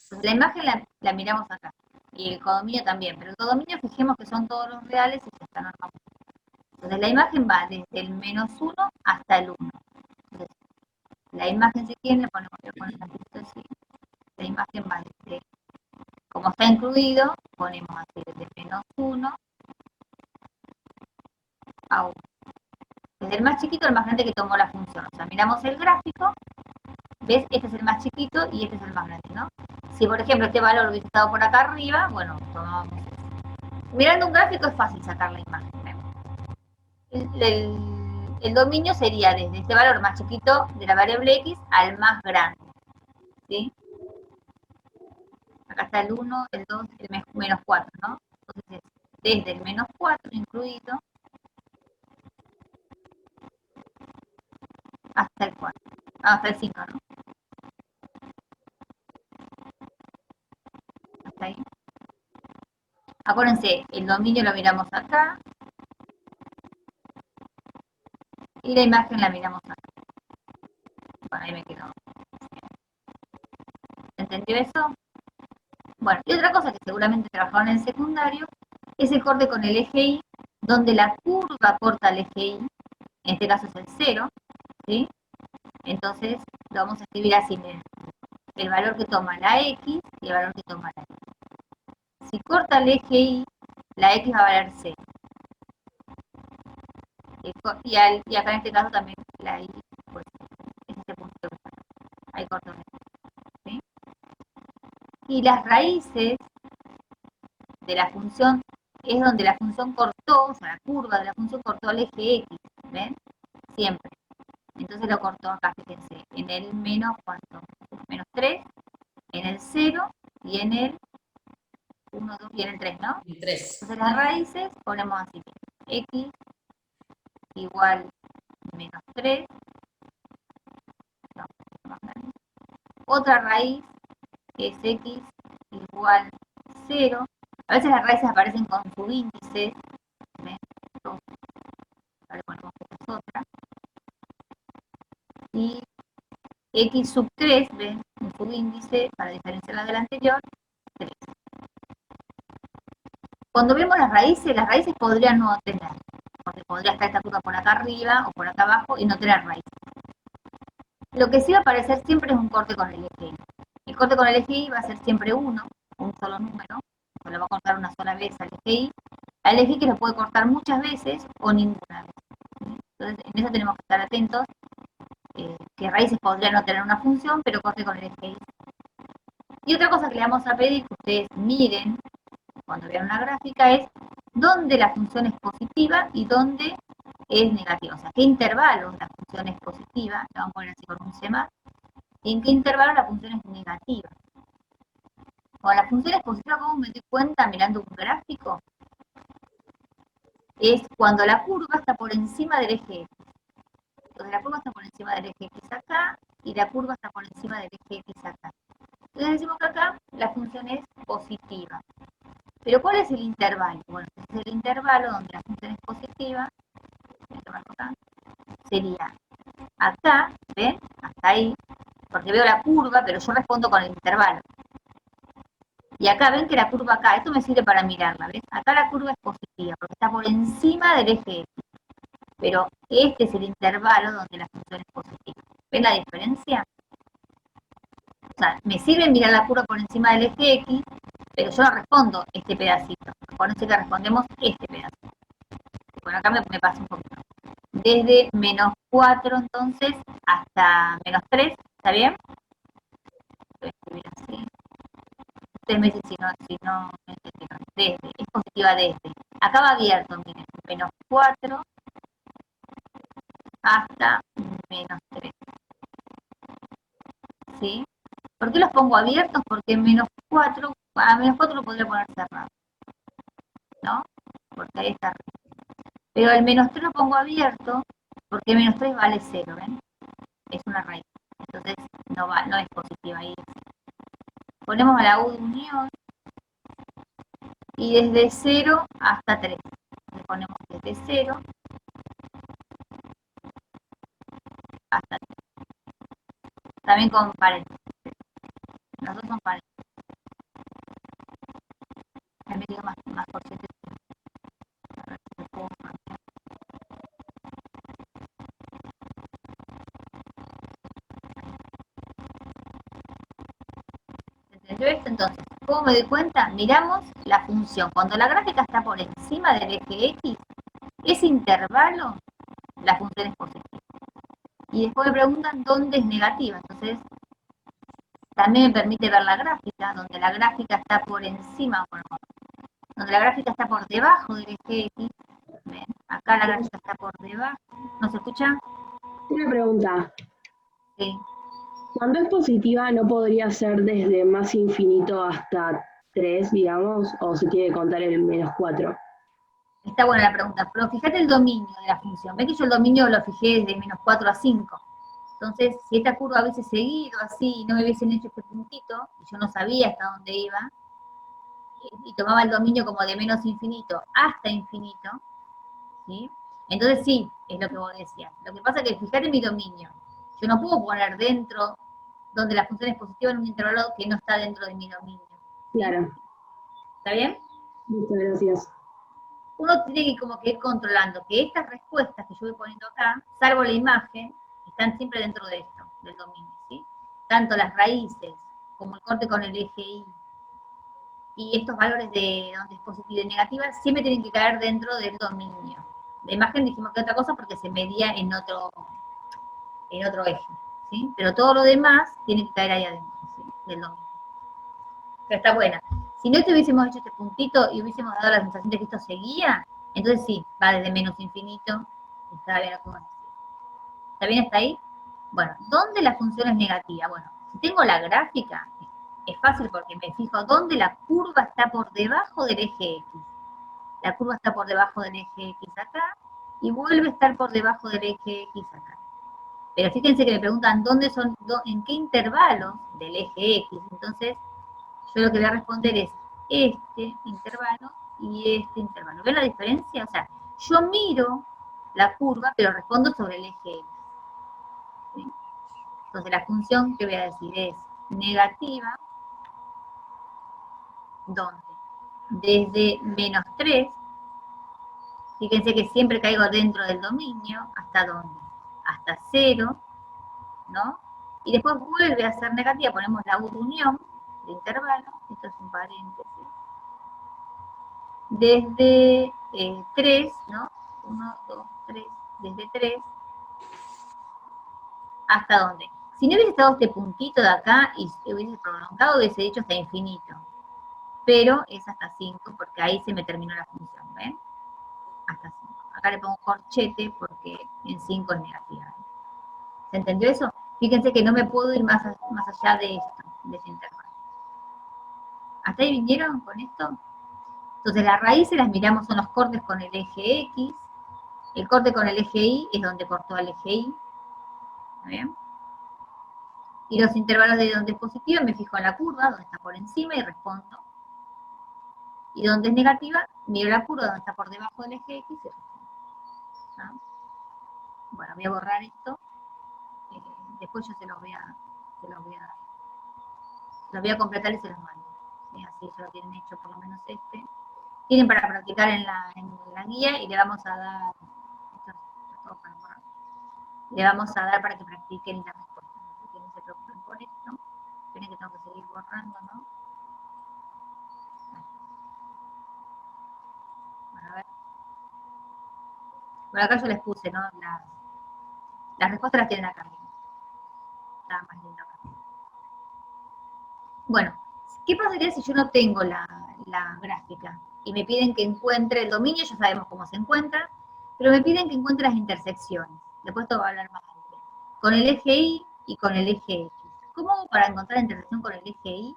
Entonces la imagen la miramos acá. Y el codominio también. Pero el codominio fijemos que son todos los reales y ya está normal. Entonces la imagen va desde el menos 1 hasta el 1. Entonces, la imagen, si quieren, le ponemos así. La imagen va desde, como está incluido, ponemos así desde menos 1 a 1. Desde el más chiquito al más grande que tomó la función. O sea, miramos el gráfico, ¿ves? Este es el más chiquito y este es el más grande, ¿no? Si, por ejemplo, este valor hubiese estado por acá arriba, bueno, tomamos eso. Mirando un gráfico es fácil sacar la imagen. El dominio sería desde este valor más chiquito de la variable x al más grande, ¿sí? Acá está el 1, el 2, el menos 4, ¿no? Entonces, desde el menos 4 incluido hasta el 4. Hasta el 5, ¿no? Hasta ahí. Acuérdense, el dominio lo miramos acá y la imagen la miramos acá. Bueno, ahí me quedo. ¿Entendió eso? Bueno, y otra cosa que seguramente trabajaron en el secundario es el corte con el eje Y, donde la curva corta el eje Y, en este caso es el 0, ¿sí? Entonces lo vamos a escribir así, miren. El valor que toma la X y el valor que toma la Y. Si corta el eje Y, la X va a valer 0. Y acá en este caso también la Y, pues, es este puntito que está acá. Ahí corto el eje, ¿sí? Y las raíces de la función es donde la función cortó, o sea, la curva de la función cortó el eje X, ¿ven? Siempre. Entonces lo cortó acá, fíjense, en el menos, ¿cuánto? Menos 3, en el 0 y en el 1, 2 y en el 3, ¿no? El 3. Entonces las raíces ponemos así, x igual menos 3, no, más grande. Otra raíz es x igual 0. A veces las raíces aparecen con subíndices, ¿ven? Ahora ponemos que es otra. Y x sub 3, ¿ven? Un subíndice, para diferenciarla de la anterior, 3. Cuando vemos las raíces podrían no tener, porque podría estar esta curva por acá arriba o por acá abajo y no tener raíces. Lo que sí va a aparecer siempre es un corte con el eje Y. El corte con el eje Y va a ser siempre 1, un solo número, se lo va a cortar una sola vez al eje Y. Al eje Y que lo puede cortar muchas veces o ninguna vez. Entonces, en eso tenemos que estar atentos, que raíces podrían no tener una función, pero corte con el eje Y. Y otra cosa que le vamos a pedir que ustedes miren cuando vean una gráfica es dónde la función es positiva y dónde es negativa. O sea, qué intervalos la función es positiva, la vamos a poner así con un C más, y en qué intervalo la función es negativa. Cuando la función es positiva, ¿cómo me doy cuenta mirando un gráfico? Es cuando la curva está por encima del eje X. Entonces la curva está por encima del eje X acá y la curva está por encima del eje X acá. Entonces decimos que acá la función es positiva. Pero ¿cuál es el intervalo? Bueno, es el intervalo donde la función es positiva, acá, sería acá, ¿ven? Hasta ahí, porque veo la curva, pero yo respondo con el intervalo. Y acá ven que la curva acá, esto me sirve para mirarla, ¿ves? Acá la curva es positiva, porque está por encima del eje X. Pero este es el intervalo donde la función es positiva. ¿Ven la diferencia? O sea, me sirve mirar la curva por encima del eje X, pero yo no respondo este pedacito. Acuérdense que respondemos este pedacito. Bueno, acá me pasa un poquito. Desde menos 4, entonces, hasta menos 3, ¿está bien? Voy a escribir así. Ustedes me dicen si no entendieron. Desde, es positiva desde. Acá va abierto, miren, menos 4 hasta menos 3. ¿Por qué los pongo abiertos? Porque menos 4, a menos 4 lo podría poner cerrado, ¿no? Porque ahí está. Pero el menos 3 lo pongo abierto porque menos 3 vale 0, ¿ven? Es una raíz. Entonces no es positiva ahí. Ponemos a la U de unión y desde 0 hasta 3. Le ponemos desde 0 hasta 3. También con paréntesis. Los dos son paréntesis. Me he metido más corchetes. A ver si lo puedo cambiar. ¿Entendió esto? Entonces, ¿cómo me doy cuenta? Miramos la función. Cuando la gráfica está por encima del eje X, ese intervalo, la función es positiva. Y después me preguntan dónde es negativa. Entonces, también me permite ver la gráfica, donde la gráfica está por encima, bueno, donde la gráfica está por debajo del eje X. ¿Ven? Acá la gráfica está por debajo. ¿No se escucha? Una pregunta. Sí. Cuando es positiva, ¿no podría ser desde más infinito hasta 3, digamos? ¿O se tiene que contar el menos 4? Está buena la pregunta, pero fíjate el dominio de la función. ¿Ves que yo el dominio lo fijé desde menos 4 a 5? Entonces, si esta curva hubiese seguido así y no me hubiesen hecho este puntito, y yo no sabía hasta dónde iba, y tomaba el dominio como de menos infinito hasta infinito, ¿sí? Entonces sí, es lo que vos decías. Lo que pasa es que fíjate mi dominio. Yo no puedo poner dentro, donde la función es positiva, en un intervalo que no está dentro de mi dominio. Claro. ¿Está bien? Muchas gracias. Uno tiene que como que ir controlando que estas respuestas que yo voy poniendo acá, salvo la imagen, están siempre dentro de esto, del dominio, ¿sí? Tanto las raíces, como el corte con el eje Y, y estos valores de donde es positiva y negativa, siempre tienen que caer dentro del dominio. La imagen dijimos que otra cosa porque se medía en otro eje, ¿sí? Pero todo lo demás tiene que caer ahí adentro, ¿sí? Del dominio. Pero está buena. Si no te hubiésemos hecho este puntito y hubiésemos dado la sensación de que esto seguía, entonces sí, va desde menos infinito, está bien, ¿está bien hasta ahí? Bueno, ¿dónde la función es negativa? Bueno, si tengo la gráfica, es fácil porque me fijo dónde la curva está por debajo del eje X. La curva está por debajo del eje X acá, y vuelve a estar por debajo del eje X acá. Pero fíjense que me preguntan dónde son, en qué intervalos del eje X. Entonces, yo lo que voy a responder es este intervalo y este intervalo. ¿Ven la diferencia? O sea, yo miro la curva, pero respondo sobre el eje X. ¿Sí? Entonces, la función que voy a decir es negativa, ¿dónde? Desde menos 3, fíjense que siempre caigo dentro del dominio, ¿hasta dónde? Hasta 0, ¿no? Y después vuelve a ser negativa, ponemos la U de unión de intervalo, esto es un paréntesis, desde 3, ¿no? 1, 2, 3, desde 3, ¿hasta dónde? Si no hubiese estado este puntito de acá y hubiese prolongado, hubiese dicho hasta infinito. Pero es hasta 5, porque ahí se me terminó la función, ¿ven? Hasta 5. Acá le pongo corchete porque en 5 es negativa. ¿Se entendió eso? Fíjense que no me puedo ir más allá de esto, de ese intervalo. ¿Hasta ahí vinieron con esto? Entonces las raíces las miramos, son los cortes con el eje X. El corte con el eje Y es donde cortó el eje Y. ¿Está bien? Y los intervalos de donde es positiva me fijo en la curva, donde está por encima y respondo. Y donde es negativa, miro la curva donde está por debajo del eje X y respondo. ¿No? Bueno, voy a borrar esto. Después yo se los voy a completar y se los mando. ¿Sí? Así ya lo tienen hecho por lo menos este. Tienen para practicar en la guía y le vamos a dar, esto es todo para borrar, le vamos a dar para que practiquen la respuesta. Así que no se preocupen por esto. Esperen que tengo que seguir borrando, ¿no? Bueno, a ver. Por acá yo les puse, ¿no? Las respuestas las tienen acá. Está más lindo acá. Bueno, ¿qué pasaría si yo no tengo la gráfica? Y me piden que encuentre el dominio, ya sabemos cómo se encuentra, pero me piden que encuentre las intersecciones. Después esto va a hablar más adelante. Con el eje Y y con el eje X. ¿Cómo hago para encontrar la intersección con el eje Y?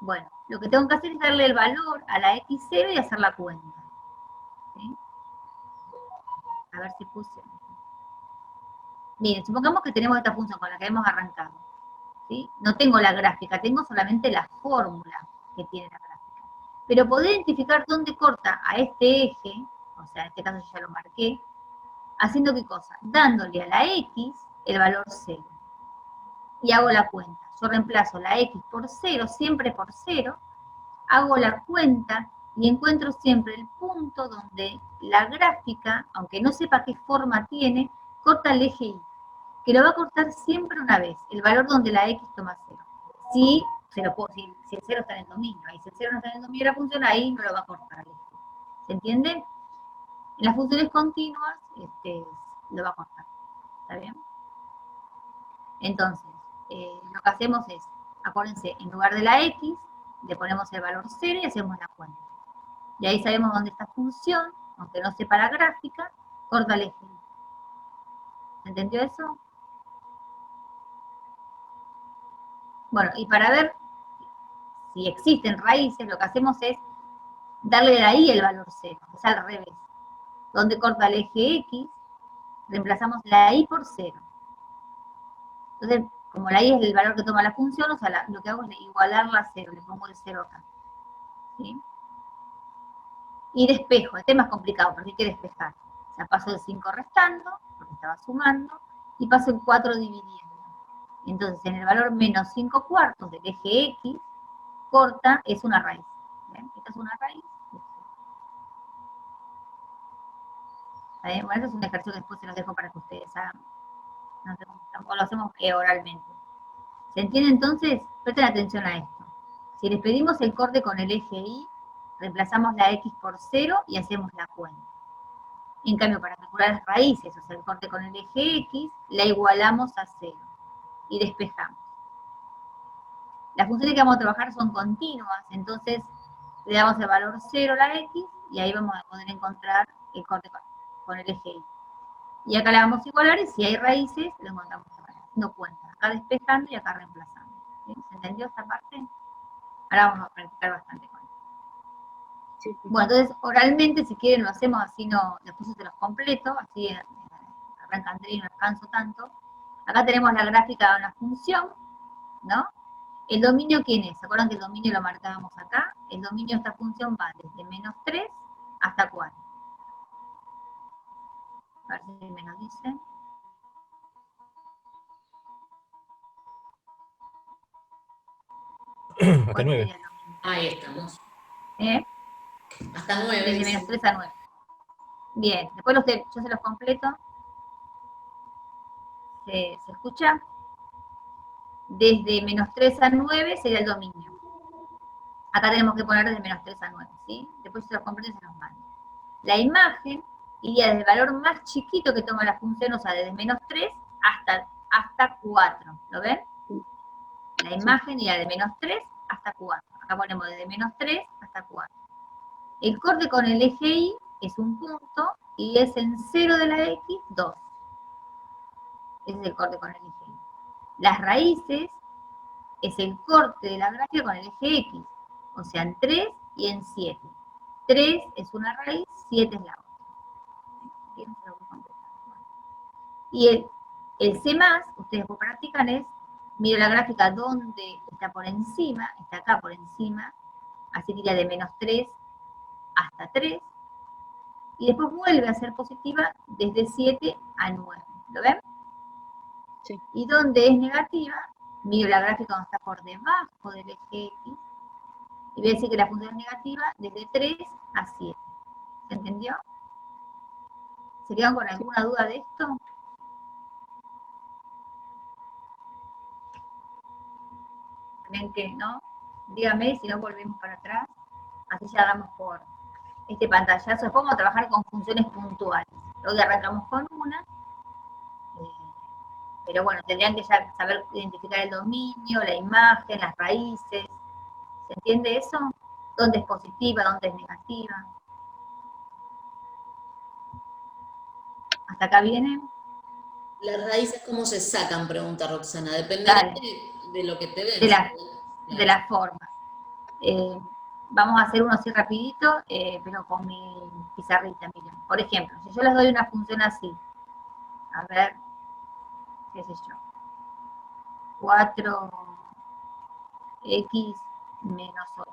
Bueno, lo que tengo que hacer es darle el valor a la X0 y hacer la cuenta. ¿Sí? A ver si puse. Miren, supongamos que tenemos esta función con la que hemos arrancado. ¿Sí? No tengo la gráfica, tengo solamente la fórmula que tiene la gráfica. Pero poder identificar dónde corta a este eje, o sea, en este caso yo ya lo marqué, haciendo qué cosa, dándole a la X el valor 0. Y hago la cuenta. Yo reemplazo la X por 0, siempre por 0, hago la cuenta y encuentro siempre el punto donde la gráfica, aunque no sepa qué forma tiene, corta el eje Y, que lo va a cortar siempre una vez, el valor donde la X toma 0. Si el 0 está en el dominio, ahí si el 0 no está en el dominio de la función, ahí no lo va a cortar el eje. ¿Se entiende? En las funciones continuas, lo va a cortar. ¿Está bien? Entonces, lo que hacemos es, acuérdense, en lugar de la X, le ponemos el valor 0 y hacemos la cuenta. Y ahí sabemos dónde esta función, aunque no sepa la gráfica, corta el eje. ¿Se entendió eso? Bueno, y para ver si existen raíces, lo que hacemos es darle de ahí el valor 0, es al revés. Donde corta el eje X, reemplazamos la Y por 0. Entonces, como la Y es el valor que toma la función, o sea, lo que hago es igualarla a 0, le pongo el 0 acá. ¿Sí? Y despejo, el tema es complicado, porque hay que despejar. O sea, paso el 5 restando, porque estaba sumando, y paso el 4 dividiendo. Entonces, en el valor menos 5 cuartos del eje X, corta es una raíz. ¿Ven? Esta es una raíz. Bueno, eso es un ejercicio que después se los dejo para que ustedes hagan. No, tampoco lo hacemos oralmente. ¿Se entiende entonces? Presten atención a esto. Si les pedimos el corte con el eje Y, reemplazamos la X por 0 y hacemos la cuenta. En cambio, para calcular las raíces, o sea, el corte con el eje X, la igualamos a 0 y despejamos. Las funciones que vamos a trabajar son continuas, entonces le damos el valor 0 a la X y ahí vamos a poder encontrar el corte con el eje Y. Y acá la vamos a igualar y si hay raíces, lo encontramos haciendo cuenta. Acá despejando y acá reemplazando. ¿Sí? ¿Se entendió esta parte? Ahora vamos a practicar bastante con esto. Sí. Bueno, entonces oralmente, si quieren, lo hacemos así, no, después se los completo, así arranca André y no descanso tanto. Acá tenemos la gráfica de una función, ¿no? ¿El dominio quién es? ¿Se acuerdan que el dominio lo marcábamos acá? El dominio de esta función va desde menos 3 hasta 4. A ver si me lo dicen. Hasta 9. Ahí estamos. Hasta 9. Desde menos 3 a 9. Bien, después yo se los completo. ¿Se escucha? Desde menos 3 a 9 sería el dominio. Acá tenemos que poner desde menos 3 a 9, ¿sí? Después se los completo y se los mando. La imagen iría desde el valor más chiquito que toma la función, o sea, desde menos 3 hasta 4. ¿Lo ven? La imagen iría de menos 3 hasta 4. Acá ponemos desde menos 3 hasta 4. El corte con el eje Y es un punto y es en 0 de la X, 2. Ese es el corte con el eje Y. Las raíces es el corte de la gráfica con el eje X, o sea, en 3 y en 7. 3 es una raíz, 7 es la otra. Y el C+, ustedes después practican es, miro la gráfica donde está por encima, está acá por encima, así que iría de menos 3 hasta 3, y después vuelve a ser positiva desde 7 a 9. ¿Lo ven? Sí. Y donde es negativa, miro la gráfica donde está por debajo del eje X, y voy a decir que la función es negativa desde 3 a 7. ¿Se entendió? ¿Se quedan con alguna duda de esto? ¿Creen que no? Dígame, si no volvemos para atrás. Así ya damos por este pantallazo. Después vamos a trabajar con funciones puntuales. Hoy arrancamos con una. Pero bueno, tendrían que ya saber identificar el dominio, la imagen, las raíces. ¿Se entiende eso? ¿Dónde es positiva, dónde es negativa? ¿Hasta acá viene? Las raíces, ¿cómo se sacan? Pregunta Roxana. Depende Dale. de lo que te den. De la, Claro. de la forma. Vamos a hacer uno así rapidito, pero con mi pizarrita, miren. Por ejemplo, si yo les doy una función así, a ver, qué sé yo, 4x menos 8.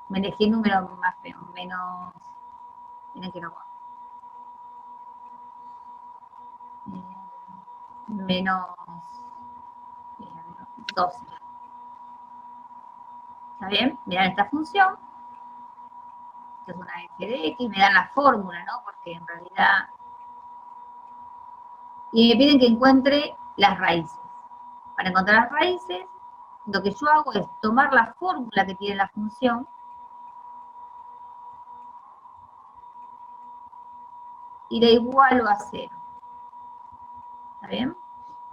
Me elegí el número más feo, menos, miren que no va. Menos 12. ¿Está bien? Miran esta función. Esto es una f de x, me dan la fórmula, ¿no? Porque en realidad... Y me piden que encuentre las raíces. Para encontrar las raíces, lo que yo hago es tomar la fórmula que tiene la función y la igualo a 0. ¿Está bien?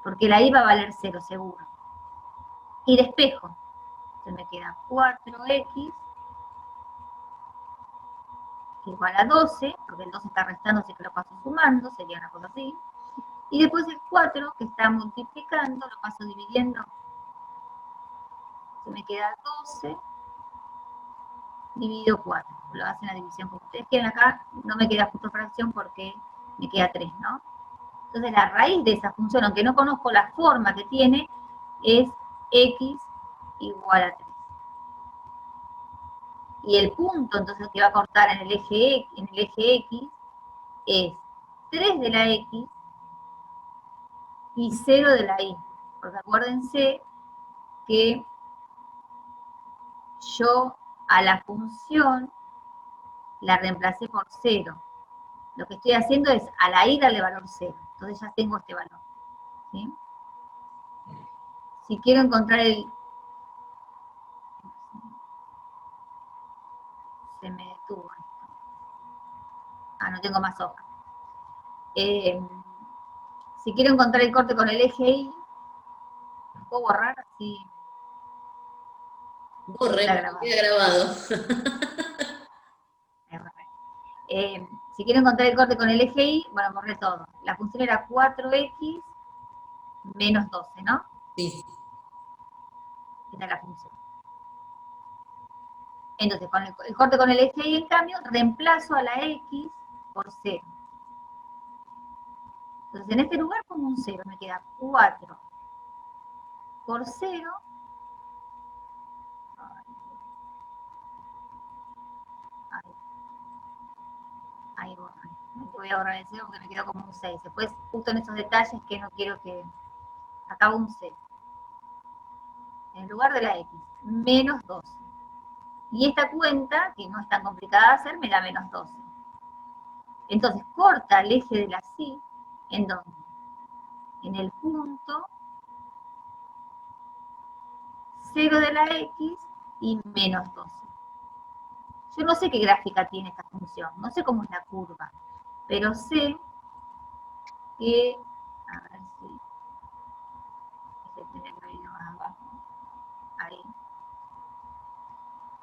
Porque la i va a valer 0, seguro. Y despejo. Entonces me queda 4x igual a 12, porque el 12 está restando, así que lo paso sumando, sería una cosa así. Y después el 4, que está multiplicando, lo paso dividiendo. Se me queda 12 dividido 4. Lo hacen la división como ustedes quieren acá. No me queda justo fracción porque me queda 3, ¿no? Entonces la raíz de esa función, aunque no conozco la forma que tiene, es x igual a 3. Y el punto, entonces, que va a cortar en el eje X es 3 de la X y 0 de la Y. Porque acuérdense que yo a la función la reemplacé por 0. Lo que estoy haciendo es a la Y darle valor 0. Entonces ya tengo este valor. ¿Sí? Si quiero encontrar el... Se me detuvo esto. Ah, no tengo más hoja. Si quiero encontrar el corte con el eje Y, ¿puedo borrar? Así. Borre, Está porque grabado. queda grabado. Si quiero encontrar el corte con el eje Y, bueno, borré todo. La función era 4x menos 12, ¿no? Sí. Esta es la función. Entonces, con el corte con el eje Y, en cambio, reemplazo a la x por 0. Entonces, en este lugar pongo un 0, me queda 4 por 0. Ahí borré. Voy a borrar el 0 porque me quedó como un 6. Después, justo en esos detalles que no quiero que... Acabo un 0. En lugar de la x, menos 12. Y esta cuenta, que no es tan complicada de hacer, me da menos 12. Entonces, corta el eje de la Y, ¿en dónde? En el punto 0 de la X y menos 12. Yo no sé qué gráfica tiene esta función, no sé cómo es la curva, pero sé que, a ver si, este tiene que venir más abajo, ahí,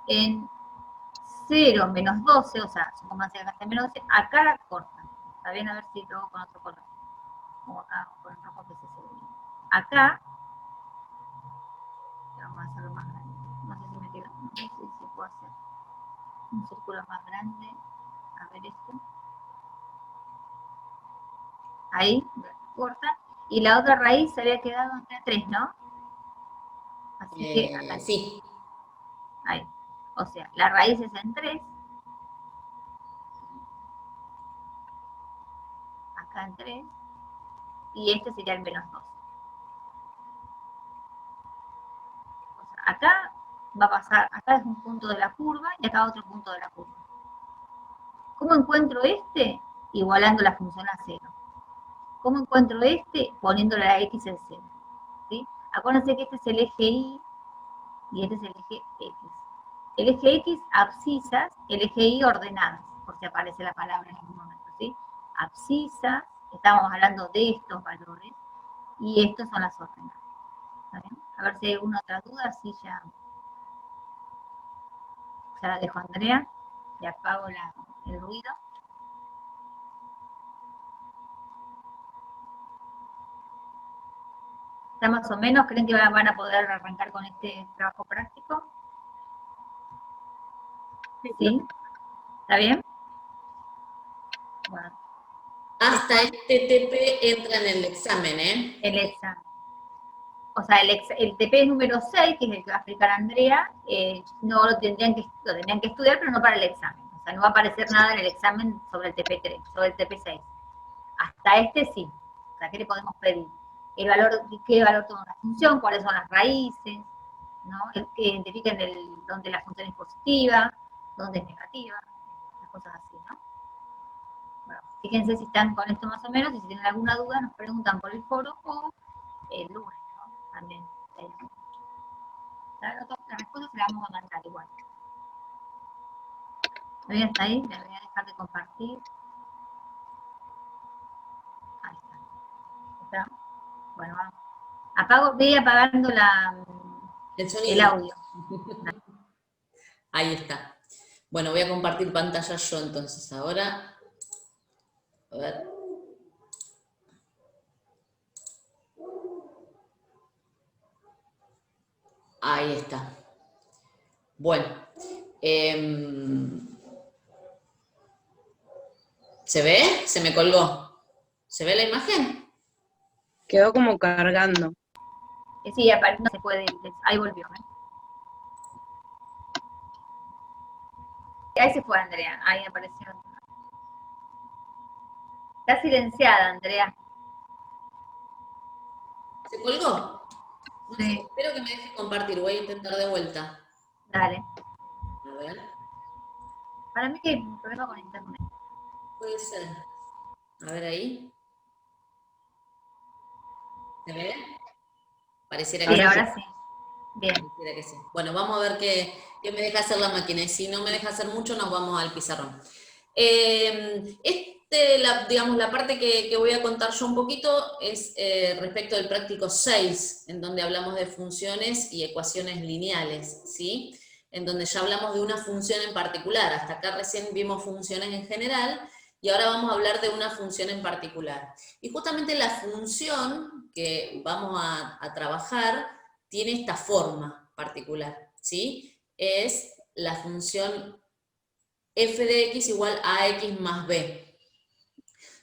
en 0 menos 12, o sea, supongamos acá está menos 12, acá la corta. Está bien, a ver si lo hago con otro color. O acá, con el rojo que se ve bien. Acá, vamos a hacerlo más grande. No sé si me queda, no sé si puedo hacer un círculo más grande. A ver esto. Ahí, corta. Y la otra raíz se había quedado entre 3, ¿no? Así que acá. Sí. Ahí. O sea, la raíz es en 3. Acá en 3. Y este sería el menos 2. O sea, acá va a pasar, acá es un punto de la curva y acá otro punto de la curva. ¿Cómo encuentro este? Igualando la función a 0. ¿Cómo encuentro este? Poniéndole la x en 0. ¿Sí? Acuérdense que este es el eje Y y este es el eje X. El eje X, abscisas, el eje Y, ordenadas, por si aparece la palabra en algún momento, ¿sí? Abscisas, estamos hablando de estos valores, y estos son las ordenadas. ¿Está bien? A ver si hay alguna otra duda, así ya la dejo a Andrea, le apago el ruido. ¿Está más o menos? ¿Creen que van a poder arrancar con este trabajo práctico? ¿Sí? ¿Está bien? Bueno, Hasta este TP entra en el examen, ¿eh? el examen. O sea, el TP número 6, que es el que va a explicar Andrea, no lo tendrían que estudiar, pero no para el examen. O sea, no va a aparecer nada en el examen sobre el TP3, sobre el TP6. Hasta este sí. O sea, ¿qué le podemos pedir? ¿Qué valor toma una función? ¿Cuáles son las raíces? ¿No? Que identifiquen dónde la función es positiva, dónde es negativa, las cosas así, ¿no? Bueno, fíjense si están con esto más o menos, y si tienen alguna duda nos preguntan por el foro o el lunes, ¿no? También. La respuesta se la vamos a mandar igual. ¿Todavía está ahí? Le voy a dejar de compartir. Ahí está. ¿Está? Bueno, vamos. Voy apagando el audio. Ahí está. Bueno, voy a compartir pantalla yo entonces ahora. A ver. Ahí está. Bueno. ¿Se ve? ¿Se me colgó? ¿Se ve la imagen? Quedó como cargando. Sí, no se puede. Ahí volvió. Ahí se fue Andrea. Ahí apareció. Está silenciada, Andrea. ¿Se colgó? No sé, Sí. espero que me deje compartir. Voy a intentar de vuelta. Dale. A ver. Para mí que hay un problema con internet. Puede ser. A ver ahí. ¿Se ve? Pareciera que Sí, sí. ahora sí. Bien. Pareciera que sí. Bueno, vamos a ver qué me deja hacer la máquina. Y si no me deja hacer mucho, nos vamos al pizarrón. Digamos, la parte que voy a contar yo un poquito es respecto del práctico 6, en donde hablamos de funciones y ecuaciones lineales, ¿sí? En donde ya hablamos de una función en particular. Hasta acá recién vimos funciones en general, y ahora vamos a hablar de una función en particular. Y justamente la función que vamos a trabajar tiene esta forma particular, ¿sí? Es la función f de x igual a x más b,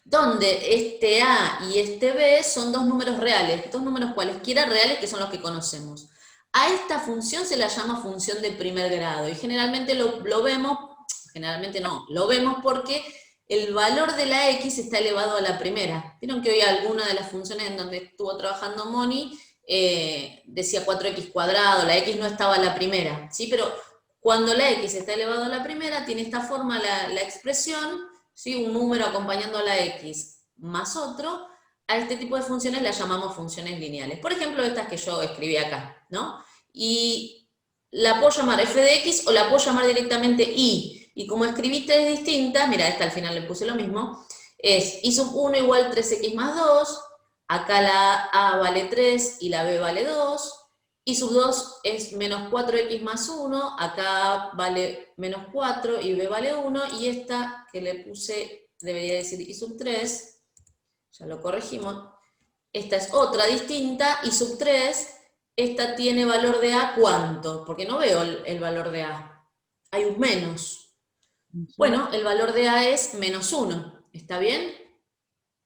donde este a y este b son dos números reales, dos números cualesquiera reales que son los que conocemos. A esta función se la llama función de primer grado, y generalmente lo vemos, generalmente no, lo vemos porque el valor de la x está elevado a la primera. Vieron que hoy alguna de las funciones en donde estuvo trabajando Moni decía 4x cuadrado, la x no estaba a la primera, ¿sí? Pero cuando la x está elevado a la primera, tiene esta forma la expresión, ¿sí? Un número acompañando a la x más otro. A este tipo de funciones las llamamos funciones lineales. Por ejemplo, estas que yo escribí acá, ¿no? Y la puedo llamar f de x o la puedo llamar directamente y. Y como escribí tres distintas, mira, esta al final le puse lo mismo, es y sub 1 igual 3x más 2, acá la a vale 3 y la b vale 2, y sub 2 es menos 4x más 1, acá vale menos 4 y b vale 1, y esta que le puse debería decir y sub 3, ya lo corregimos, esta es otra distinta, y sub 3, esta tiene valor de a ¿cuánto? Porque no veo el valor de a, hay un menos. Bueno, el valor de a es menos 1, ¿está bien?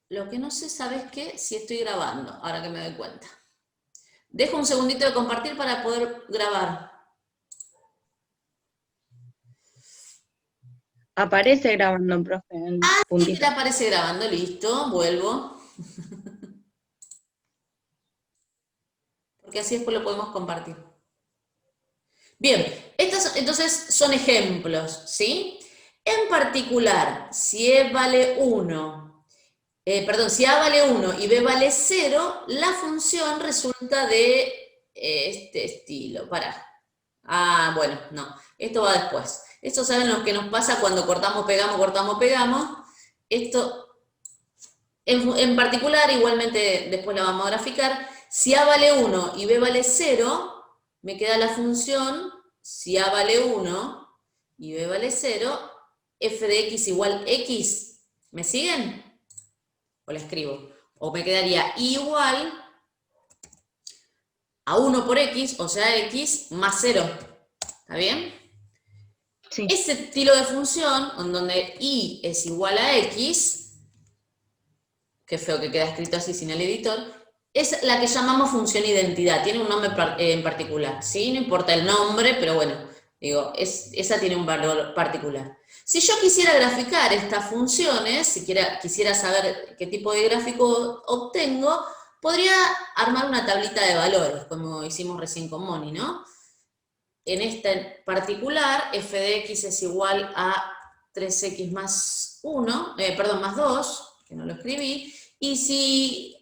Lo que no sé, ¿sabes qué? Si estoy grabando, ahora que me doy cuenta. Dejo un segundito de compartir para poder grabar. Aparece grabando, profe. Sí, te aparece grabando, listo, vuelvo. Porque así después lo podemos compartir. Bien, estos entonces son ejemplos, ¿sí? En particular, si E vale 1, si A vale 1 y B vale 0, la función resulta de este estilo. Bueno, no, esto va después. Esto saben lo que nos pasa cuando cortamos, pegamos. Esto, en particular, igualmente después la vamos a graficar. Si A vale 1 y B vale 0, me queda la función, si A vale 1 y B vale 0, f de x igual x. ¿Me siguen? O la escribo. O me quedaría igual a 1 por x, o sea, x más 0. ¿Está bien? Sí. Ese estilo de función, en donde y es igual a x, qué feo que queda escrito así sin el editor, es la que llamamos función identidad, tiene un nombre en particular, ¿sí? No importa el nombre, pero bueno, digo, esa tiene un valor particular. Si yo quisiera graficar estas funciones, si quisiera saber qué tipo de gráfico obtengo, podría armar una tablita de valores, como hicimos recién con Moni, ¿no? En este particular, f de x es igual a 3x más 1, más 2, que no lo escribí, y si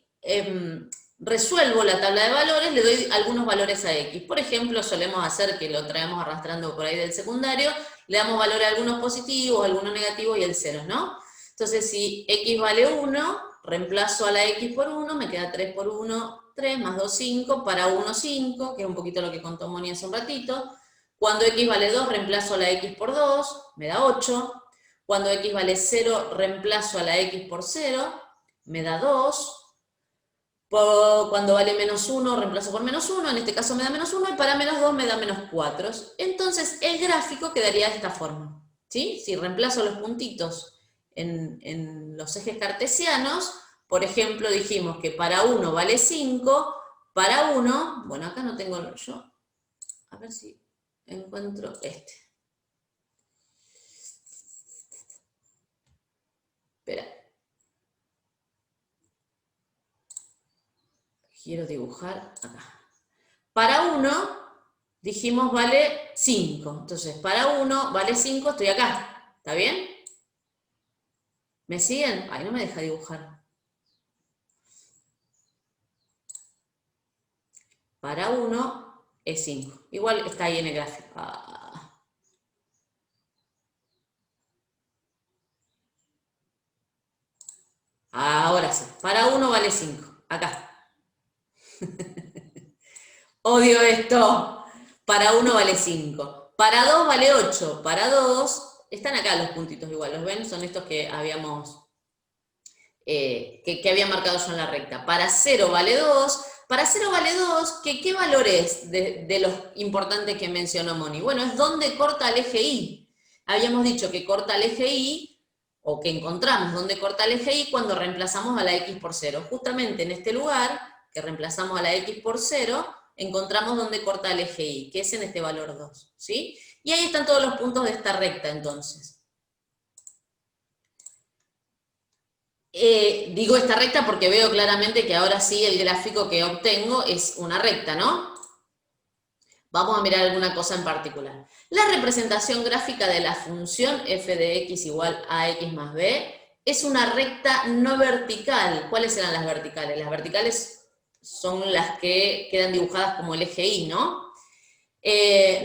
resuelvo la tabla de valores, le doy algunos valores a x. Por ejemplo, solemos hacer, que lo traemos arrastrando por ahí del secundario, le damos valor a algunos positivos, algunos negativos y el 0, ¿no? Entonces, si x vale 1, reemplazo a la x por 1, me queda 3 por 1, 3, más 2, 5, para 1, 5, que es un poquito lo que contó Moni hace un ratito. Cuando x vale 2, reemplazo a la x por 2, me da 8. Cuando x vale 0, reemplazo a la x por 0, me da 2. Cuando vale menos 1, reemplazo por menos 1, en este caso me da menos 1, y para menos 2 me da menos 4. Entonces el gráfico quedaría de esta forma, ¿sí? Si reemplazo los puntitos en los ejes cartesianos, por ejemplo, dijimos que para 1 vale 5, para 1, bueno, acá no tengo yo, a ver si encuentro este. Espera. Quiero dibujar acá. Para 1, dijimos vale 5. Entonces, para 1 vale 5, estoy acá. ¿Está bien? ¿Me siguen? Ay, no me deja dibujar. Para 1 es 5. Igual está ahí en el gráfico. Ahora sí. Para 1 vale 5. Acá. Odio esto. Para 1 vale 5. Para 2 vale 8. Para 2, están acá los puntitos igual, ¿los ven? Son estos que habíamos, que había marcado yo en la recta. Para 0 vale 2. Para 0 vale 2, ¿qué valor es de los importantes que mencionó Moni? Bueno, es donde corta el eje Y. Habíamos dicho que corta el eje Y, o que encontramos donde corta el eje Y cuando reemplazamos a la x por 0. Justamente en este lugar, que reemplazamos a la x por 0, encontramos donde corta el eje Y, que es en este valor 2, ¿sí? Y ahí están todos los puntos de esta recta, entonces. Digo esta recta porque veo claramente que ahora sí el gráfico que obtengo es una recta, ¿no? Vamos a mirar alguna cosa en particular. La representación gráfica de la función f de x igual a x más b es una recta no vertical. ¿Cuáles eran las verticales? Las verticales son las que quedan dibujadas como el eje Y, ¿no?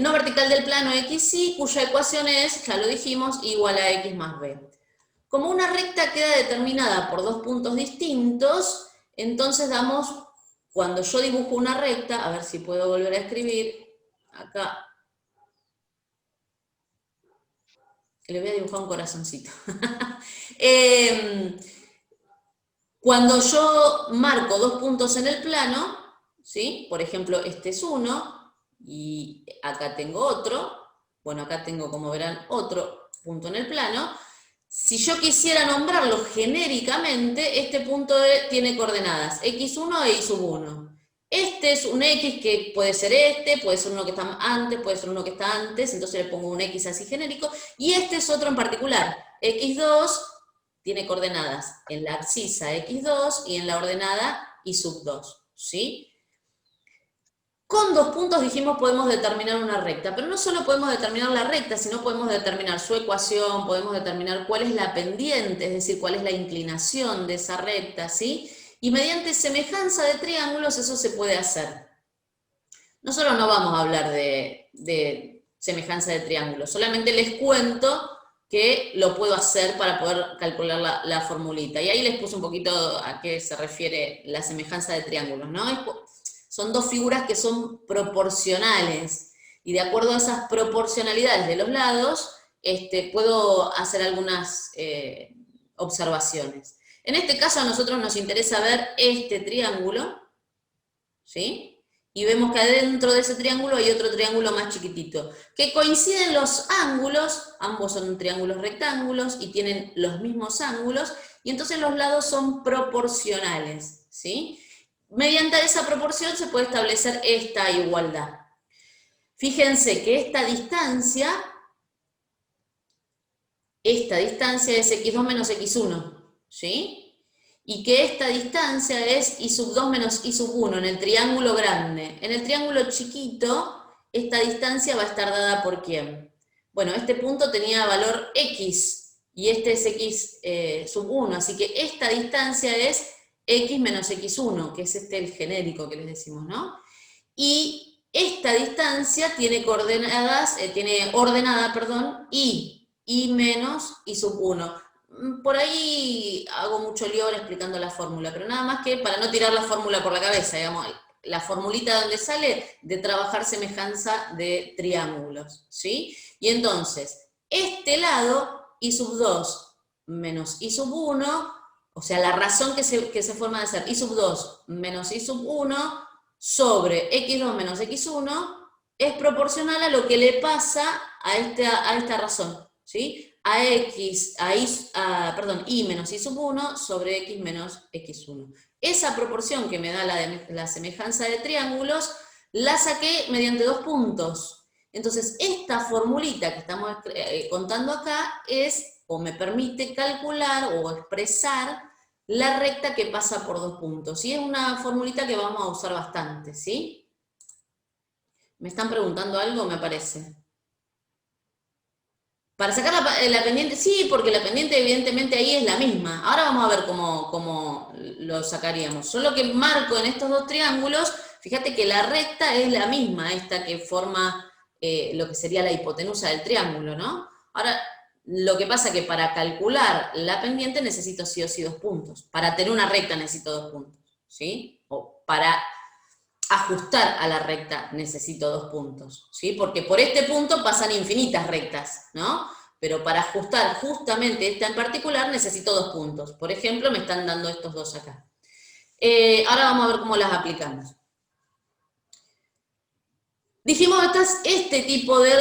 No vertical del plano XY, cuya ecuación es, ya lo dijimos, igual a x más b. Como una recta queda determinada por dos puntos distintos, entonces damos, cuando yo dibujo una recta, a ver si puedo volver a escribir, acá, le voy a dibujar un corazoncito. Cuando yo marco dos puntos en el plano, ¿sí? Por ejemplo, este es uno, y acá tengo otro, bueno, acá tengo, como verán, otro punto en el plano. Si yo quisiera nombrarlo genéricamente, este punto tiene coordenadas x1 e y1. Este es un x que puede ser puede ser uno que está antes, puede ser uno que está antes, entonces le pongo un x así genérico, y este es otro en particular, x2 tiene coordenadas en la abscisa x2 y en la ordenada y2, ¿sí? Con dos puntos dijimos podemos determinar una recta, pero no solo podemos determinar la recta, sino podemos determinar su ecuación, podemos determinar cuál es la pendiente, es decir, cuál es la inclinación de esa recta, ¿sí? Y mediante semejanza de triángulos eso se puede hacer. Nosotros no vamos a hablar de semejanza de triángulos, solamente les cuento que lo puedo hacer para poder calcular la formulita. Y ahí les puse un poquito a qué se refiere la semejanza de triángulos, ¿no? Son dos figuras que son proporcionales, y de acuerdo a esas proporcionalidades de los lados, puedo hacer algunas observaciones. En este caso a nosotros nos interesa ver este triángulo, ¿sí? y vemos que adentro de ese triángulo hay otro triángulo más chiquitito. Que coinciden los ángulos, ambos son triángulos rectángulos y tienen los mismos ángulos, y entonces los lados son proporcionales, ¿sí? Mediante esa proporción se puede establecer esta igualdad. Fíjense que esta distancia es x2 menos x1, ¿sí? Y que esta distancia es y sub 2 menos y sub 1 en el triángulo grande. En el triángulo chiquito, esta distancia va a estar dada por ¿quién? Bueno, este punto tenía valor x, y este es x sub 1, así que esta distancia es x menos x1, que es el genérico que les decimos, ¿no? Y esta distancia tiene coordenadas, ordenada, y menos y sub 1. Por ahí hago mucho lío ahora explicando la fórmula, pero nada más que para no tirar la fórmula por la cabeza, digamos, la formulita donde sale de trabajar semejanza de triángulos, ¿sí? Y entonces, este lado, y sub 2 menos y sub 1, o sea, la razón que se forma de ser y sub 2 menos y sub 1 sobre x2 menos x1 es proporcional a lo que le pasa a esta razón, ¿sí? Y menos y sub 1 sobre x menos x1. Esa proporción que me da la semejanza de triángulos, la saqué mediante 2 puntos. Entonces, esta formulita que estamos contando acá es, o me permite calcular o expresar la recta que pasa por 2 puntos. Y es una formulita que vamos a usar bastante, ¿sí? ¿Me están preguntando algo, me parece? Para sacar la pendiente, sí, porque la pendiente evidentemente ahí es la misma. Ahora vamos a ver cómo lo sacaríamos. Solo que marco en estos dos triángulos, fíjate que la recta es la misma, esta que forma lo que sería la hipotenusa del triángulo, ¿no? Ahora, lo que pasa es que para calcular la pendiente necesito sí o sí 2 puntos. Para tener una recta necesito 2 puntos, ¿sí? O para ajustar a la recta necesito 2 puntos, ¿sí? Porque por este punto pasan infinitas rectas, ¿no? Pero para ajustar justamente esta en particular necesito 2 puntos. Por ejemplo, me están dando estos dos acá. Ahora vamos a ver cómo las aplicamos. Dijimos, este tipo de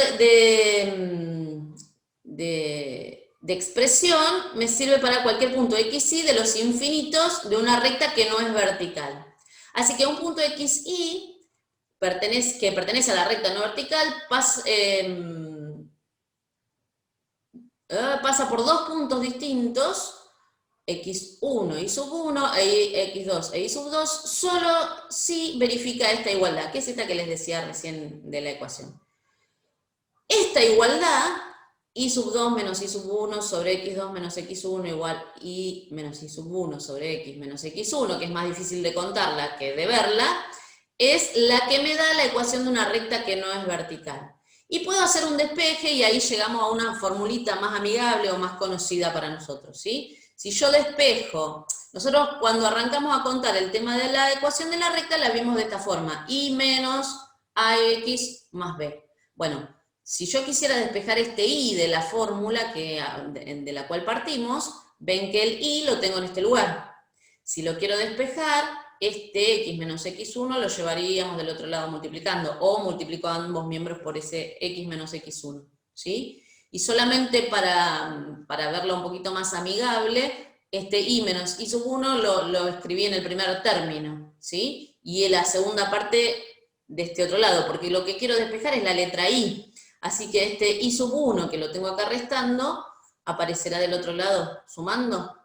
expresión me sirve para cualquier punto xy de los infinitos de una recta que no es vertical. Así que un punto xy que pertenece a la recta no vertical pasa por 2 puntos distintos, x1 y sub 1, x2 e y sub 2, solo si verifica esta igualdad, que es esta que les decía recién de la ecuación. Esta igualdad, y sub 2 menos y sub 1 sobre x2 menos x1 igual y menos y sub 1 sobre x menos x1, que es más difícil de contarla que de verla, es la que me da la ecuación de una recta que no es vertical. Y puedo hacer un despeje y ahí llegamos a una formulita más amigable o más conocida para nosotros, ¿sí? Si yo despejo, nosotros cuando arrancamos a contar el tema de la ecuación de la recta la vimos de esta forma, y menos ax más b. Bueno, si yo quisiera despejar este y de la fórmula de la cual partimos, ven que el y lo tengo en este lugar. Si lo quiero despejar, este x menos x1 lo llevaríamos del otro lado multiplicando, o multiplico a ambos miembros por ese x menos x1, ¿sí? Y solamente para verlo un poquito más amigable, este y menos y sub 1 lo escribí en el primer término, ¿sí? Y en la segunda parte de este otro lado, porque lo que quiero despejar es la letra i. Así que este y sub 1, que lo tengo acá restando, aparecerá del otro lado sumando.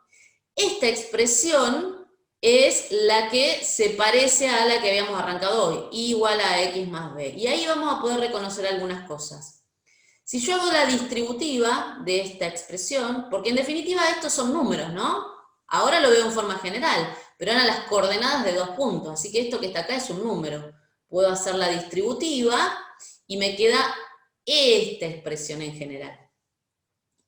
Esta expresión es la que se parece a la que habíamos arrancado hoy, y igual a x más b. Y ahí vamos a poder reconocer algunas cosas. Si yo hago la distributiva de esta expresión, porque en definitiva estos son números, ¿no? Ahora lo veo en forma general, pero eran las coordenadas de 2 puntos, así que esto que está acá es un número. Puedo hacer la distributiva y me queda esta expresión en general.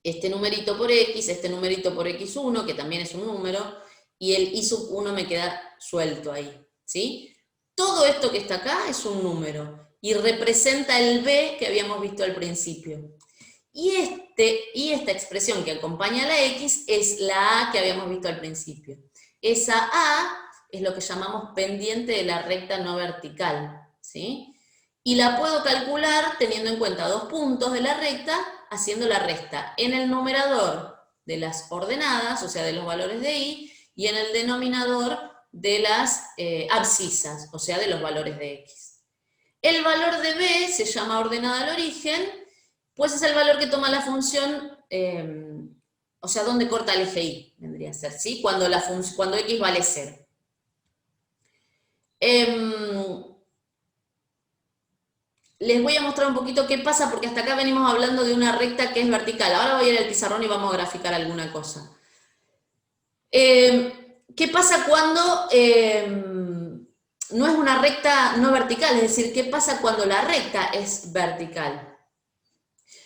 Este numerito por x, este numerito por x1, que también es un número, y el y sub 1 me queda suelto ahí, ¿sí? Todo esto que está acá es un número, y representa el b que habíamos visto al principio. Y esta expresión que acompaña a la x es la a que habíamos visto al principio. Esa a es lo que llamamos pendiente de la recta no vertical, ¿sí? Y la puedo calcular teniendo en cuenta 2 puntos de la recta, haciendo la resta en el numerador de las ordenadas, o sea, de los valores de y en el denominador de las abscisas, o sea, de los valores de x. El valor de b se llama ordenada al origen, pues es el valor que toma la función, o sea, donde corta el eje y, vendría a ser, ¿sí? Cuando x vale 0. Les voy a mostrar un poquito qué pasa, porque hasta acá venimos hablando de una recta que es vertical. Ahora voy a ir al pizarrón y vamos a graficar alguna cosa. ¿Qué pasa cuando no es una recta no vertical? Es decir, ¿qué pasa cuando la recta es vertical?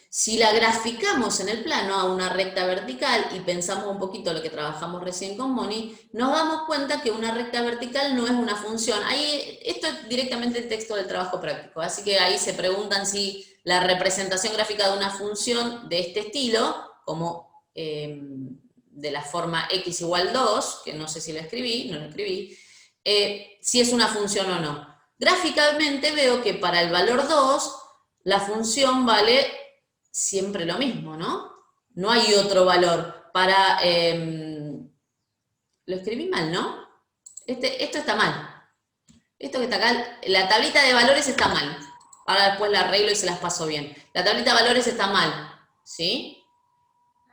Si la graficamos en el plano a una recta vertical y pensamos un poquito lo que trabajamos recién con Moni, nos damos cuenta que una recta vertical no es una función. Ahí, esto es directamente el texto del trabajo práctico, así que ahí se preguntan si la representación gráfica de una función de este estilo, como de la forma x igual 2, que no sé si la escribí, no la escribí, si es una función o no. Gráficamente veo que para el valor 2, la función vale siempre lo mismo, ¿no? No hay otro valor. Para, lo escribí mal, ¿no? Esto está mal. Esto que está acá, la tablita de valores está mal. Ahora después la arreglo y se las paso bien. La tablita de valores está mal, ¿sí?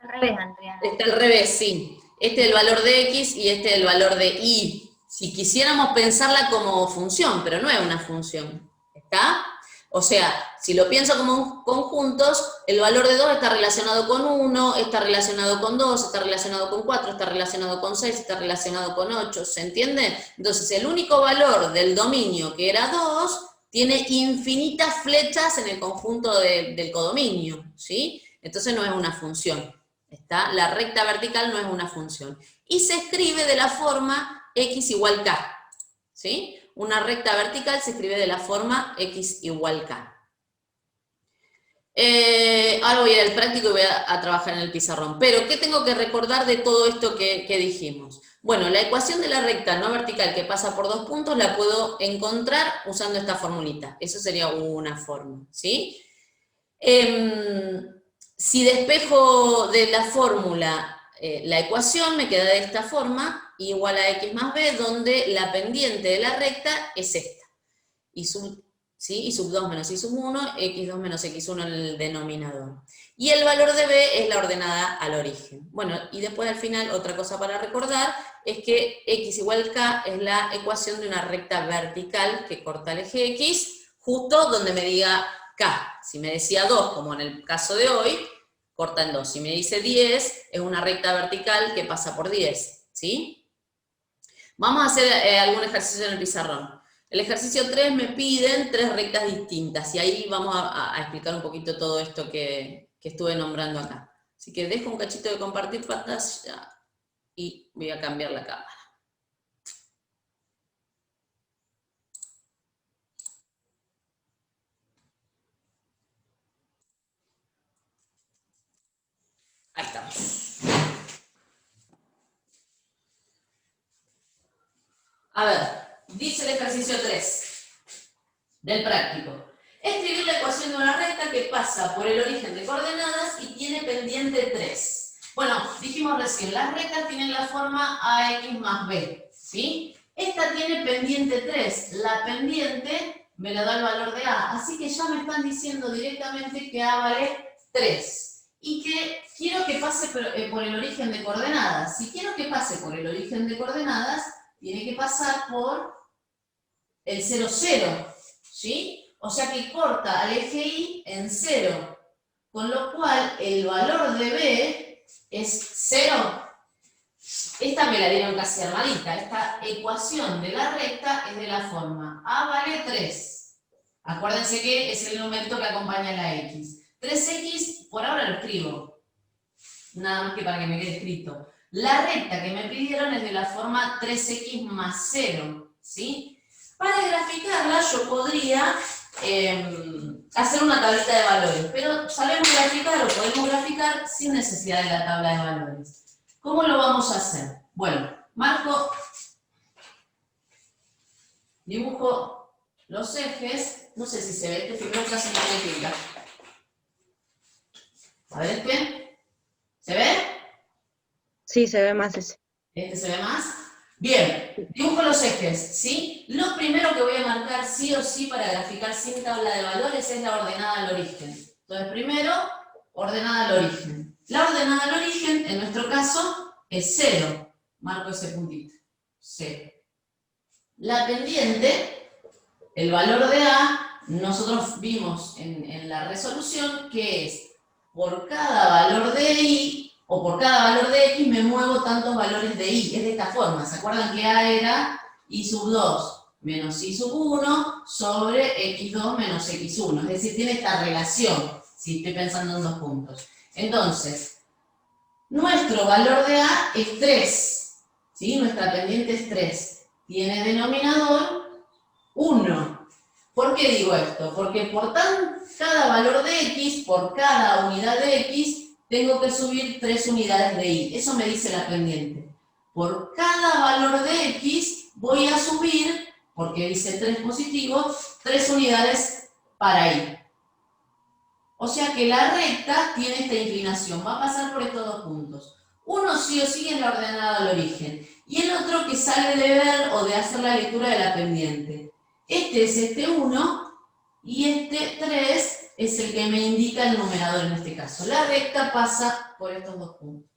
Al revés, Andrea. Está al revés, sí. Este es el valor de x y este es el valor de y. Si quisiéramos pensarla como función, pero no es una función. ¿Está? O sea, si lo pienso como conjuntos, el valor de 2 está relacionado con 1, está relacionado con 2, está relacionado con 4, está relacionado con 6, está relacionado con 8, ¿se entiende? Entonces, el único valor del dominio, que era 2, tiene infinitas flechas en el conjunto del codominio, ¿sí? Entonces no es una función. ¿Está? La recta vertical no es una función. Y se escribe de la forma x igual k, ¿sí? Una recta vertical se escribe de la forma x igual k. Ahora voy a ir al práctico y voy a trabajar en el pizarrón. Pero, ¿qué tengo que recordar de todo esto que dijimos? Bueno, la ecuación de la recta no vertical que pasa por 2 puntos la puedo encontrar usando esta formulita. Eso sería una forma, ¿sí? Si despejo de la fórmula la ecuación, me queda de esta forma, igual a x más b, donde la pendiente de la recta es esta. Y sub 2 menos y sub 1, x2 menos x1 en el denominador. Y el valor de b es la ordenada al origen. Bueno, y después al final, otra cosa para recordar, es que x igual k es la ecuación de una recta vertical que corta el eje x, justo donde me diga k. Si me decía 2, como en el caso de hoy, corta en 2. Si me dice 10, es una recta vertical que pasa por 10, ¿sí? Vamos a hacer algún ejercicio en el pizarrón. El ejercicio 3 me piden 3 rectas distintas, y ahí vamos a explicar un poquito todo esto que estuve nombrando acá. Así que dejo un cachito de compartir pantalla y voy a cambiar la cámara. Ahí estamos. A ver, dice el ejercicio 3 del práctico. Escribir la ecuación de una recta que pasa por el origen de coordenadas y tiene pendiente 3. Bueno, dijimos recién, las rectas tienen la forma ax más b, ¿sí? Esta tiene pendiente 3. La pendiente me la da el valor de a, así que ya me están diciendo directamente que a vale 3. Y que quiero que pase por el origen de coordenadas. Si quiero que pase por el origen de coordenadas, tiene que pasar por el 0, 0, ¿sí? O sea que corta al eje y en 0, con lo cual el valor de b es 0. Esta me la dieron casi armadita. Esta ecuación de la recta es de la forma a vale 3. Acuérdense que es el momento que acompaña a la x. 3x, por ahora lo escribo, nada más que para que me quede escrito. La recta que me pidieron es de la forma 3x más 0, ¿sí? Para graficarla yo podría hacer una tablita de valores, pero sabemos graficar o podemos graficar sin necesidad de la tabla de valores. ¿Cómo lo vamos a hacer? Bueno, marco, dibujo los ejes, no sé si se ve, este primero está haciendo clic. A ver este, ¿se ve? Sí, se ve más ese. ¿Este se ve más? Bien, dibujo los ejes, ¿sí? Lo primero que voy a marcar sí o sí para graficar sin tabla de valores es la ordenada al origen. Entonces primero, ordenada al origen. La ordenada al origen, en nuestro caso, es 0. Marco ese puntito, 0. La pendiente, el valor de A, nosotros vimos en la resolución que es por cada valor de I o por cada valor de X me muevo tantos valores de Y. Es de esta forma. ¿Se acuerdan que A era I sub 2 menos I sub 1 sobre X2 menos X1? Es decir, tiene esta relación, si estoy pensando en dos puntos. Entonces, nuestro valor de A es 3. ¿Sí? Nuestra pendiente es 3. Tiene denominador 1. ¿Por qué digo esto? Porque por cada valor de X, por cada unidad de X, tengo que subir 3 unidades de Y. Eso me dice la pendiente. Por cada valor de X voy a subir, porque dice 3 positivo, 3 unidades para Y. O sea que la recta tiene esta inclinación, va a pasar por estos dos puntos. Uno sí o sí es la ordenada al origen, y el otro que sale de ver o de hacer la lectura de la pendiente. Este es este 1, y este 3 es el que me indica el numerador en este caso. La recta pasa por estos dos puntos,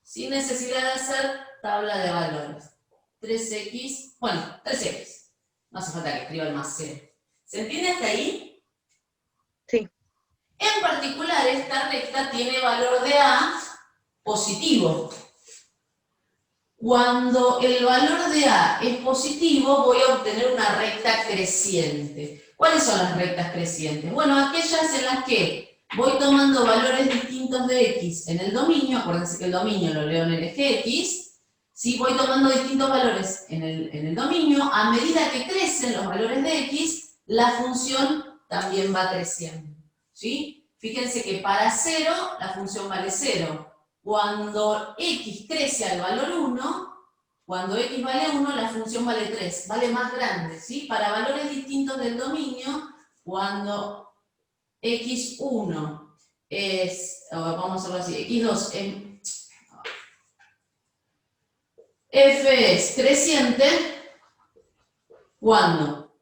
sin necesidad de hacer tabla de valores. 3x, bueno, 3x. No hace falta que escriba el más 0. ¿Se entiende hasta ahí? Sí. En particular, esta recta tiene valor de A positivo. Cuando el valor de A es positivo, voy a obtener una recta creciente. ¿Cuáles son las rectas crecientes? Bueno, aquellas en las que voy tomando valores distintos de X en el dominio, acuérdense que el dominio lo leo en el eje X, si voy tomando distintos valores en el dominio, a medida que crecen los valores de X, la función también va creciendo. ¿Sí? Fíjense que para 0, la función vale 0. Cuando X crece al valor 1, cuando X vale 1, la función vale 3, vale más grande, ¿sí? Para valores distintos del dominio, cuando X1 es, vamos a hacerlo así, X2 es, F es creciente, cuando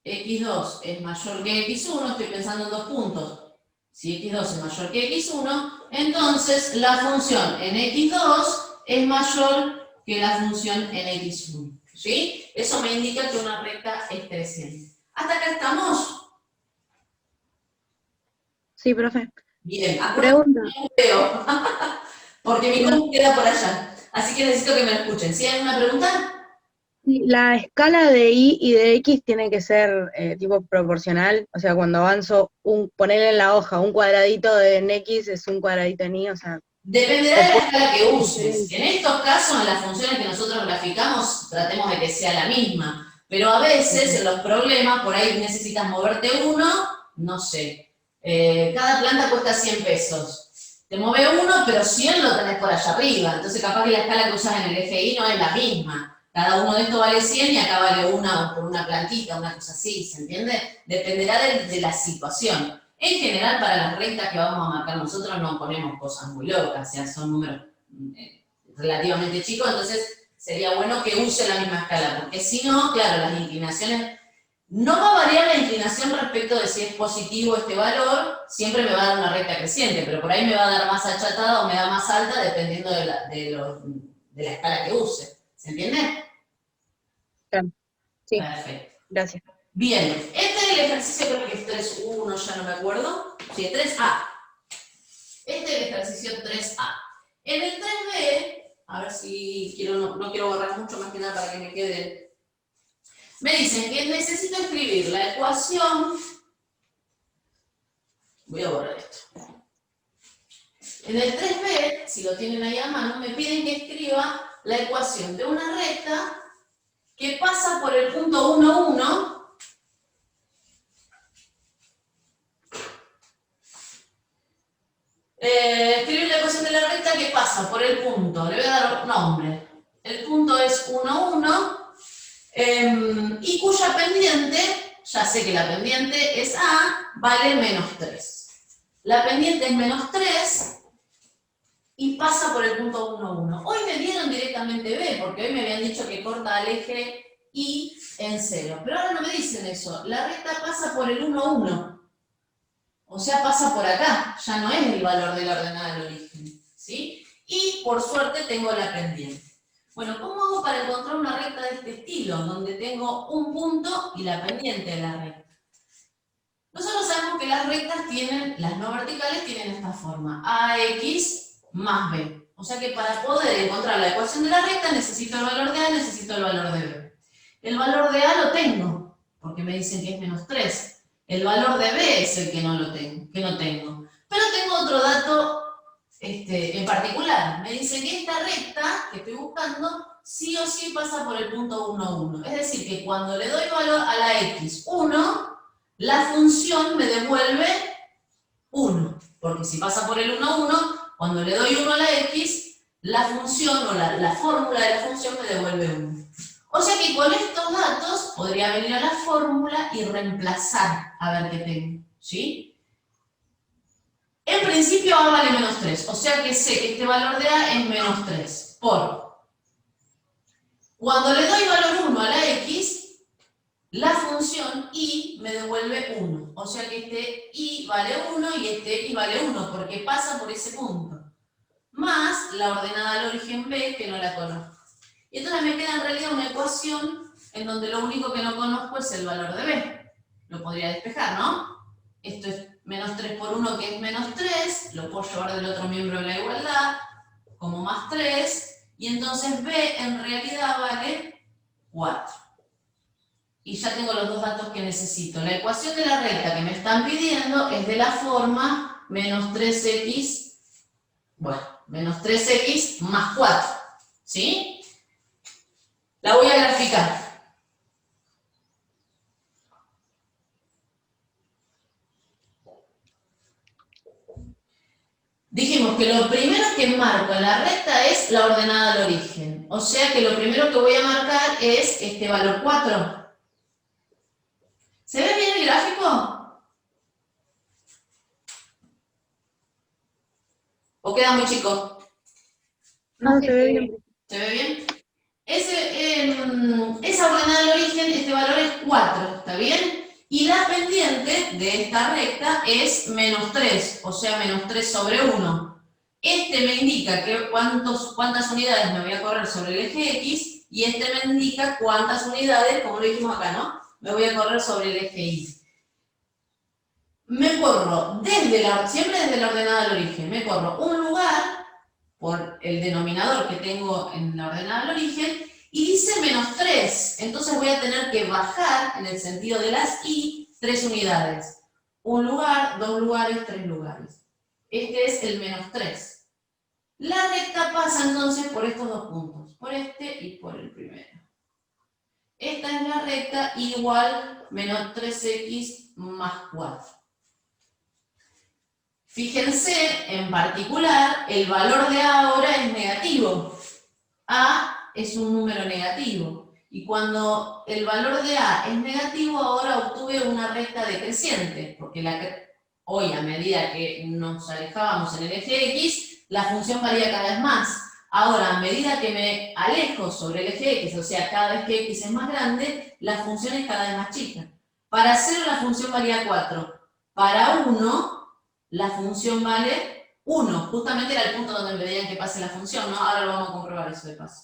X2 es mayor que X1, estoy pensando en dos puntos. Si X2 es mayor que X1, entonces la función en X2 es mayor que la función en X1. ¿Sí? Eso me indica que una recta es creciente. ¿Hasta acá estamos? Sí, profe. Bien, Pregunta. no veo, porque mi compu queda por allá. Así que necesito que me escuchen. ¿Sí hay una pregunta? La escala de Y y de X tiene que ser tipo proporcional, o sea, cuando avanzo, ponerle en la hoja un cuadradito en X es un cuadradito en Y, o sea... Dependerá de la escala que uses. En estos casos, en las funciones que nosotros graficamos, tratemos de que sea la misma. Pero a veces, en los problemas, por ahí necesitas moverte uno, no sé. Cada planta cuesta 100 pesos. Te mueve uno, pero 100 lo tenés por allá arriba. Entonces, capaz que la escala que usas en el eje Y no es la misma. Cada uno de estos vale 100 y acá vale una por una plantita, una cosa así, ¿se entiende? Dependerá de la situación. En general, para las rectas que vamos a marcar nosotros no ponemos cosas muy locas, o sea, son números relativamente chicos, entonces sería bueno que use la misma escala, porque si no, claro, las inclinaciones, no va a variar la inclinación respecto de si es positivo este valor, siempre me va a dar una recta creciente, pero por ahí me va a dar más achatada o me da más alta dependiendo de la escala que use. ¿Se entiende? Claro. Sí. Perfecto. Gracias. Bien, este es el ejercicio, creo que es 3.1, ya no me acuerdo. Sí, 3A. Este es el ejercicio 3A. En el 3B, a ver si no quiero borrar mucho más que nada para que me quede. Me dicen que necesito escribir la ecuación. Voy a borrar esto. En el 3B, si lo tienen ahí a mano, me piden que escriba la ecuación de una recta que pasa por el punto 1, 1. Escribir la ecuación de la recta que pasa por el punto, le voy a dar un nombre. El punto es 1, 1, y cuya pendiente ya sé que la pendiente es A, vale menos 3. La pendiente es menos 3 y pasa por el punto 1, 1. Hoy me dieron directamente B, porque hoy me habían dicho que corta al eje Y en 0. Pero ahora no me dicen eso. La recta pasa por el 1, 1. O sea, pasa por acá. Ya no es el valor de la ordenada del origen. ¿Sí? Y por suerte tengo la pendiente. Bueno, ¿cómo hago para encontrar una recta de este estilo? Donde tengo un punto y la pendiente de la recta. Nosotros sabemos que las rectas tienen, las no verticales tienen esta forma. AX más B. O sea que para poder encontrar la ecuación de la recta necesito el valor de A, necesito el valor de B. El valor de A lo tengo, porque me dicen que es menos 3. El valor de B es el que no tengo. Pero tengo otro dato en particular. Me dice que esta recta que estoy buscando sí o sí pasa por el punto 1, 1. Es decir, que cuando le doy valor a la X 1, la función me devuelve 1. Porque si pasa por el 1, 1, cuando le doy 1 a la X, la función o la fórmula de la función me devuelve 1. O sea que con estos datos podría venir a la fórmula y reemplazar a ver qué tengo, ¿sí? En principio A vale menos 3, o sea que sé que este valor de A es menos 3, cuando le doy valor 1 a la X, la función Y me devuelve 1, o sea que este Y vale 1 y este Y vale 1, porque pasa por ese punto, más la ordenada al origen B, que no la conozco. Y entonces me queda en realidad una ecuación en donde lo único que no conozco es el valor de B. Lo podría despejar, ¿no? Esto es menos 3 por 1, que es menos 3. Lo puedo llevar del otro miembro de la igualdad, como más 3. Y entonces B en realidad vale 4. Y ya tengo los dos datos que necesito. La ecuación de la recta que me están pidiendo es de la forma menos 3x, bueno, menos 3x más 4. ¿Sí? La voy a graficar. Dijimos que lo primero que marco en la recta es la ordenada al origen. O sea que lo primero que voy a marcar es este valor 4. ¿Se ve bien el gráfico? ¿O queda muy chico? No, se ve bien. ¿Se ve bien? Esa ordenada al origen, este valor es 4, ¿está bien? Y la pendiente de esta recta es menos 3, o sea, menos 3 sobre 1. Este me indica que cuántas unidades me voy a correr sobre el eje X, y este me indica cuántas unidades, como lo dijimos acá, ¿no? Me voy a correr sobre el eje Y. Me corro siempre desde la ordenada al origen, me corro un lugar por el denominador que tengo en la ordenada al origen, y dice menos 3. Entonces voy a tener que bajar, en el sentido de las Y, 3 unidades. Un lugar, 2 lugares, 3 lugares. Este es el menos 3. La recta pasa entonces por estos dos puntos, por este y por el primero. Esta es la recta igual menos 3x más 4. Fíjense, en particular, el valor de A ahora es negativo. A es un número negativo. Y cuando el valor de A es negativo, ahora obtuve una recta decreciente. Porque hoy, a medida que nos alejábamos en el eje X, la función varía cada vez más. Ahora, a medida que me alejo sobre el eje X, o sea, cada vez que X es más grande, la función es cada vez más chica. Para 0 la función varía 4. Para 1... la función vale 1, justamente era el punto donde me pedían que pase la función, ¿no? Ahora lo vamos a comprobar eso de paso.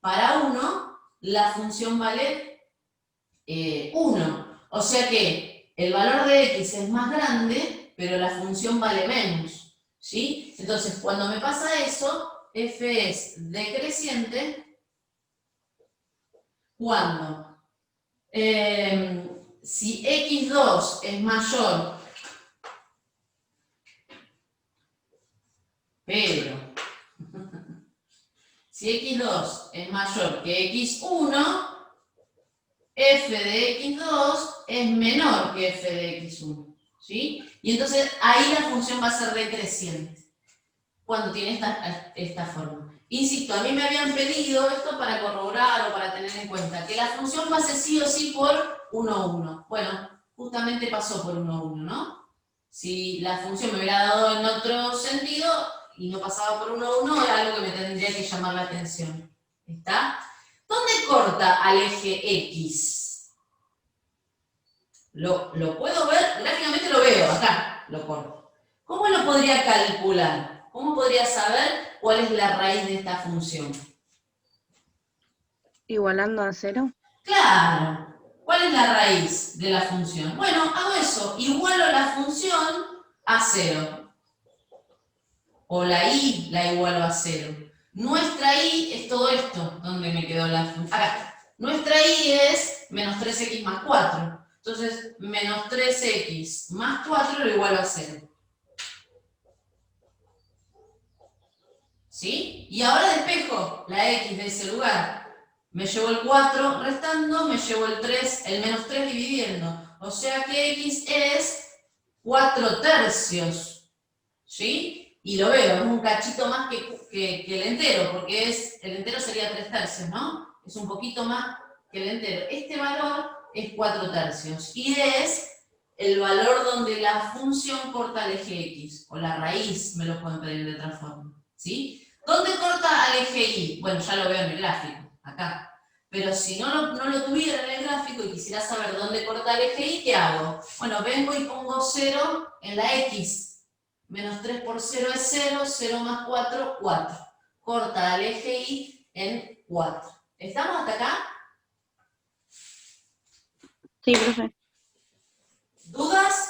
Para 1, la función vale 1, o sea que el valor de X es más grande, pero la función vale menos, ¿sí? Entonces, cuando me pasa eso, f es decreciente cuando si x2 es mayor, pero si x2 es mayor que x1, f de x2 es menor que f de x1, ¿sí? Y entonces ahí la función va a ser decreciente. cuando tiene esta forma. Insisto, a mí me habían pedido esto para corroborar o para tener en cuenta, que la función pase sí o sí por 1, 1. Bueno, justamente pasó por 1, 1, ¿no? Si la función me hubiera dado en otro sentido y no pasaba por 1, 1, era algo que me tendría que llamar la atención. ¿Está? ¿Dónde corta al eje X? Lo puedo ver, gráficamente lo veo, acá lo corto. ¿Cómo lo podría calcular? ¿Cómo podría saber cuál es la raíz de esta función? Igualando a 0. Claro. ¿Cuál es la raíz de la función? Bueno, hago eso. Igualo la función a 0. O la y la igualo a 0. Nuestra y es todo esto, donde me quedó la función. Acá. Nuestra y es menos 3x más 4. Entonces, menos 3x más 4 lo igualo a 0. ¿Sí? Y ahora despejo la x de ese lugar. Me llevo el 4 restando, me llevo el menos 3 dividiendo. O sea que x es 4/3. ¿Sí? Y lo veo, es un cachito más que el entero, porque el entero sería 3/3, ¿no? Es un poquito más que el entero. Este valor es 4/3. Y es el valor donde la función corta al eje x. O la raíz, me lo pueden pedir de otra forma. ¿Sí? ¿Dónde corta al eje y? Bueno, ya lo veo en el gráfico, acá. Pero si no lo tuviera en el gráfico y quisiera saber dónde corta el eje y, ¿qué hago? Bueno, vengo y pongo 0 en la x. Menos 3 por 0 es 0, 0 más 4, 4. Corta al eje y en 4. ¿Estamos hasta acá? Sí, profe. ¿Dudas?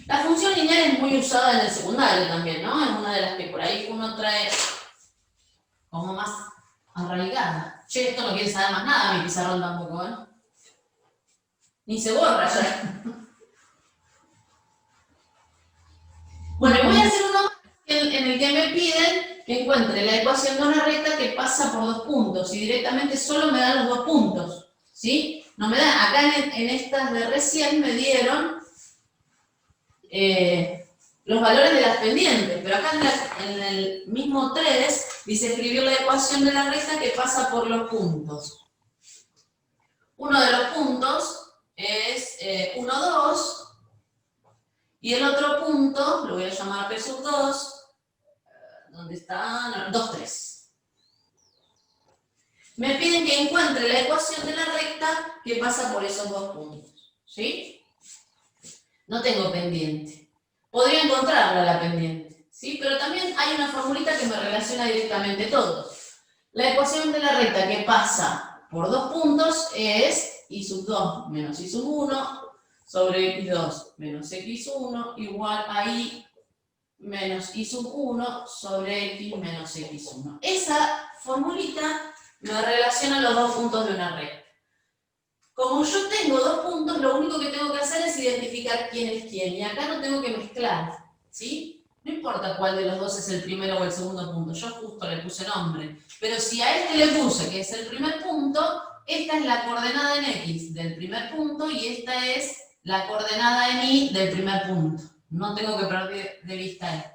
La función lineal es muy usada en el secundario también, ¿no? Es una de las que por ahí uno trae como más arraigada. Che, esto no quiere saber más nada, mi pizarrón tampoco, ¿eh? Ni se borra ya. Bueno, voy a hacer uno en el que me piden que encuentre la ecuación de una recta que pasa por 2 puntos y directamente solo me dan los 2 puntos, ¿sí? No me dan, acá en estas de recién me dieron los valores de las pendientes, pero acá en el mismo 3 dice escribir la ecuación de la recta que pasa por los puntos. Uno de los puntos es 1, 2, y el otro punto, lo voy a llamar P sub 2, ¿dónde está? 2, 3. Me piden que encuentre la ecuación de la recta que pasa por esos 2 puntos, ¿sí? No tengo pendiente. Podría encontrarla la pendiente, ¿sí? Pero también hay una formulita que me relaciona directamente todo. La ecuación de la recta que pasa por 2 puntos es y sub 2 menos y sub 1 sobre x2 menos x1 igual a y menos y sub 1 sobre x menos x1. Esa formulita me relaciona los 2 puntos de una recta. Como yo tengo 2 puntos, lo único que tengo que hacer es identificar quién es quién. Y acá no tengo que mezclar, ¿sí? No importa cuál de los dos es el primero o el segundo punto. Yo justo le puse nombre. Pero si a este le puse que es el primer punto, esta es la coordenada en x del primer punto y esta es la coordenada en y del primer punto. No tengo que perder de vista esto.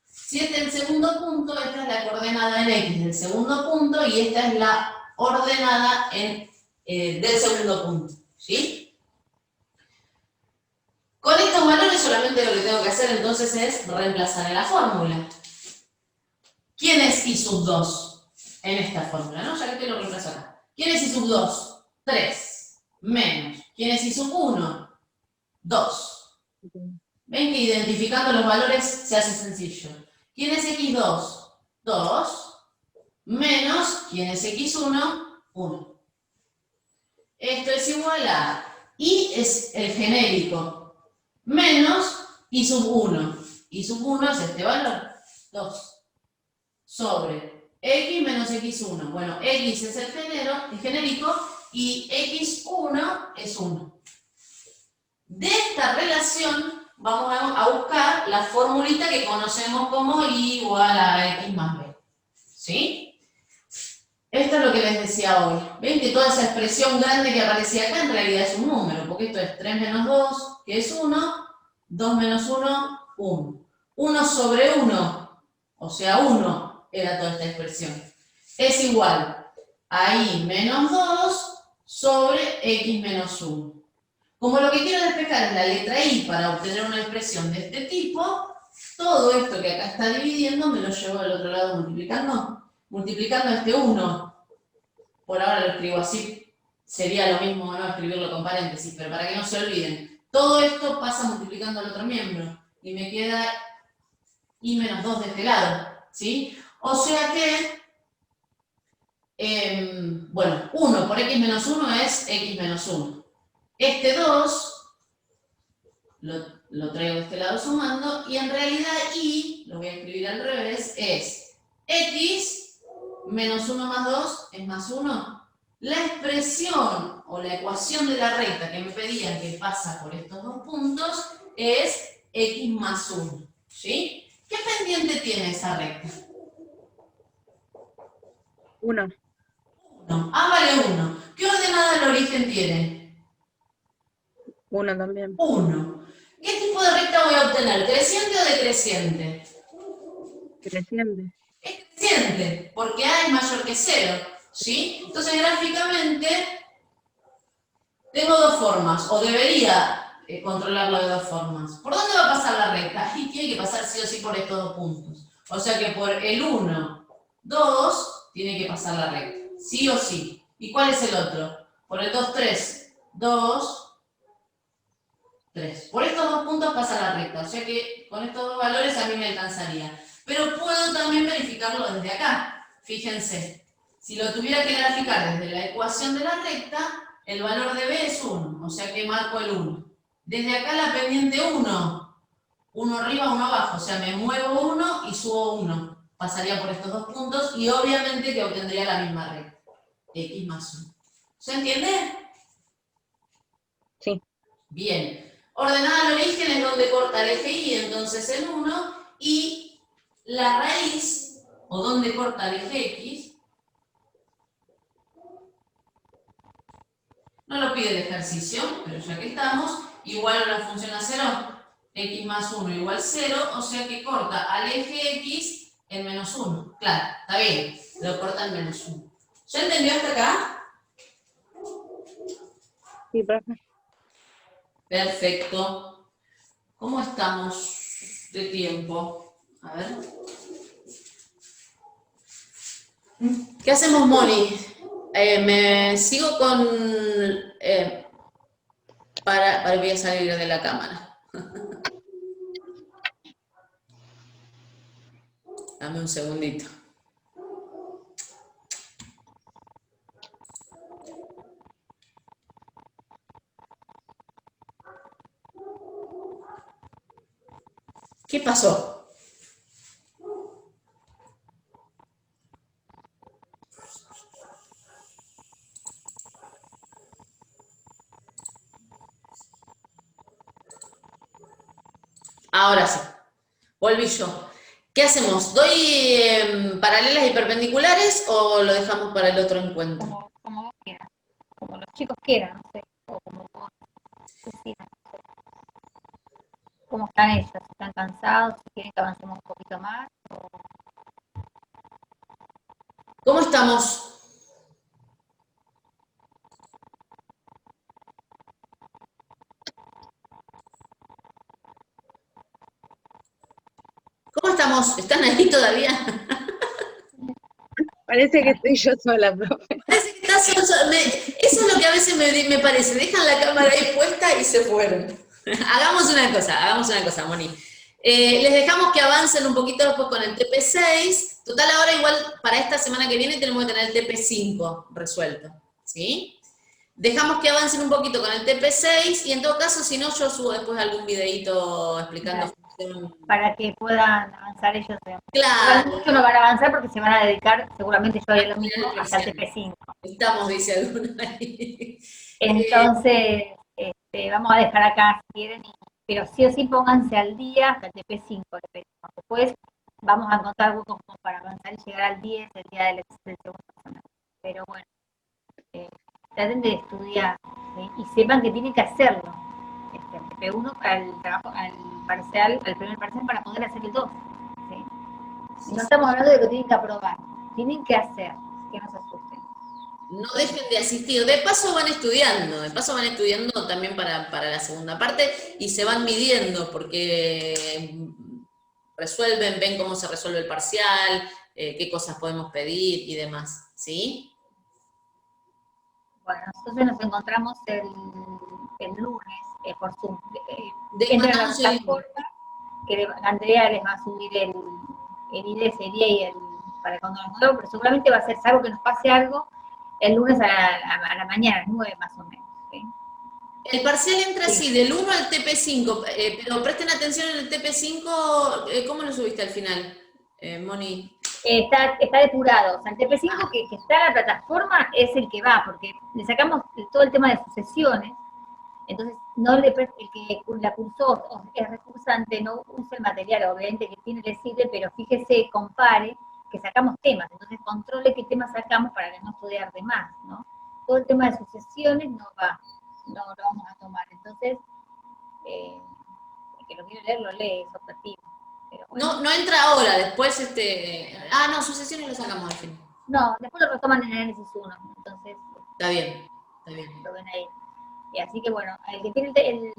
Si este es el segundo punto, esta es la coordenada en x del segundo punto y esta es la ordenada en del segundo punto, ¿sí? Con estos valores solamente lo que tengo que hacer entonces es reemplazar en la fórmula. ¿Quién es y sub 2 en esta fórmula, no? Ya que te lo reemplazo acá. ¿Quién es y sub 2? 3 menos. ¿Quién es y sub 1? 2. Ven que identificando los valores se hace sencillo. ¿Quién es x2? 2 menos. ¿Quién es x1? 1. Esto es igual a y es el genérico menos y sub 1. Y sub 1 es este valor, 2. Sobre x menos x1. Bueno, x es el genérico y x1 es 1. De esta relación vamos a buscar la formulita que conocemos como y igual a x más b. ¿Sí? Esto es lo que les decía hoy. ¿Ven que toda esa expresión grande que aparecía acá en realidad es un número? Porque esto es 3 menos 2, que es 1, 2 menos 1, 1. 1 sobre 1, o sea, 1 era toda esta expresión. Es igual a y menos 2 sobre x menos 1. Como lo que quiero despejar es la letra y para obtener una expresión de este tipo, todo esto que acá está dividiendo me lo llevo al otro lado multiplicando este 1. Por ahora lo escribo así, sería lo mismo no escribirlo con paréntesis, pero para que no se olviden. Todo esto pasa multiplicando al otro miembro y me queda y menos 2 de este lado, ¿sí? O sea que, bueno, 1 por x menos 1 es x menos 1. Este 2 lo traigo de este lado sumando y en realidad y, lo voy a escribir al revés, es x menos 1 más 2 es más 1. La expresión o la ecuación de la recta que me pedían que pasa por estos dos puntos es x más 1, ¿sí? ¿Qué pendiente tiene esa recta? 1. 1. A vale 1. ¿Qué ordenada al origen tiene? 1 también. 1. ¿Qué tipo de recta voy a obtener? ¿Creciente o decreciente? Creciente. Es creciente, porque A es mayor que 0, ¿sí? Entonces gráficamente tengo dos formas, o debería controlarlo de dos formas. ¿Por dónde va a pasar la recta? Y tiene que pasar sí o sí por estos dos puntos. O sea que por el 1, 2, tiene que pasar la recta, sí o sí. ¿Y cuál es el otro? Por el 2, 3, 2, 3. Por estos dos puntos pasa la recta, o sea que con estos dos valores a mí me alcanzaría. Pero puedo también verificarlo desde acá. Fíjense, si lo tuviera que graficar desde la ecuación de la recta, el valor de b es 1, o sea que marco el 1. Desde acá la pendiente 1, 1 arriba, 1 abajo, o sea me muevo 1 y subo 1. Pasaría por estos dos puntos y obviamente que obtendría la misma recta, x más 1. ¿Se entiende? Sí. Bien. Ordenada al origen es donde corta el eje y, entonces el 1, y la raíz, o donde corta el eje x, no lo pide el ejercicio, pero ya que estamos, igual a la función a 0, x más 1 igual 0, o sea que corta al eje x en menos 1. Claro, está bien, lo corta en menos 1. ¿Ya entendió hasta acá? Sí, profe. Perfecto. ¿Cómo estamos de tiempo? A ver. ¿Qué hacemos, Moni? Me sigo con... voy a salir de la cámara. Dame un segundito. ¿Qué pasó? Ahora sí, volví yo. ¿Qué hacemos? ¿Doy paralelas y perpendiculares o lo dejamos para el otro encuentro? Como vos quieras, como los chicos quieran, no sé, o como vos decidas. ¿Cómo están ellos? ¿Están cansados? Si quieren que avancemos un poquito más. ¿Cómo estamos? ¿Cómo estamos? ¿Están ahí todavía? Parece que estoy yo sola, profe. Parece que estás solo. Eso es lo que a veces me parece. Dejan la cámara ahí puesta y se fueron. Hagamos una cosa, Moni. Les dejamos que avancen un poquito después con el TP6. Total, ahora igual para esta semana que viene tenemos que tener el TP5 resuelto, ¿sí? Dejamos que avancen un poquito con el TP6 y en todo caso, si no, yo subo después algún videito explicando. Para que puedan avanzar ellos. Claro. Muchos no van a avanzar porque se van a dedicar, seguramente yo haré lo mismo, hasta el TP5. Estamos, dice alguno ahí. Entonces, vamos a dejar acá si quieren, pero sí o sí pónganse al día hasta el TP5. Después vamos a encontrar huecos como para avanzar y llegar al 10 el día del segundo semestre. Pero bueno, traten de estudiar, ¿sí? Y sepan que tienen que hacerlo. El TP1 para el trabajo, al parcial, al primer parcial para poder hacer el 2. ¿Sí? No estamos hablando de que tienen que aprobar, tienen que hacer, que no se asusten. No dejen de asistir. De paso van estudiando también para la segunda parte y se van midiendo porque resuelven, ven cómo se resuelve el parcial, qué cosas podemos pedir y demás, ¿sí? Bueno, entonces nos encontramos el lunes por Zoom. Después Entren a la mandamos el link. plataforma, que Andrea les va a subir el ID ese día y para cuando nos nuevo, pero seguramente va a ser, salvo que nos pase algo, el lunes a la mañana, 9 más o menos. ¿Sí? El parcial entra Sí. así, del 1 al TP5, pero presten atención en el TP5, ¿cómo lo subiste al final, Moni? Está depurado, o sea, el TP5 que está en la plataforma es el que va, porque le sacamos todo el tema de sucesiones, entonces no el que la cursó o es recursante no usa el material, obviamente que tiene le sirve, pero fíjese, compare, que sacamos temas, entonces controle qué temas sacamos para que no estudiar de más, ¿no? Todo el tema de sucesiones no lo vamos a tomar, entonces, el que lo quiere leer, lo lee, es optativo. Pero bueno. No entra ahora, después no, sucesiones lo sacamos al fin. No, después lo retoman en el análisis 1, entonces Está bien. lo ven ahí. Y así que bueno, el que tiene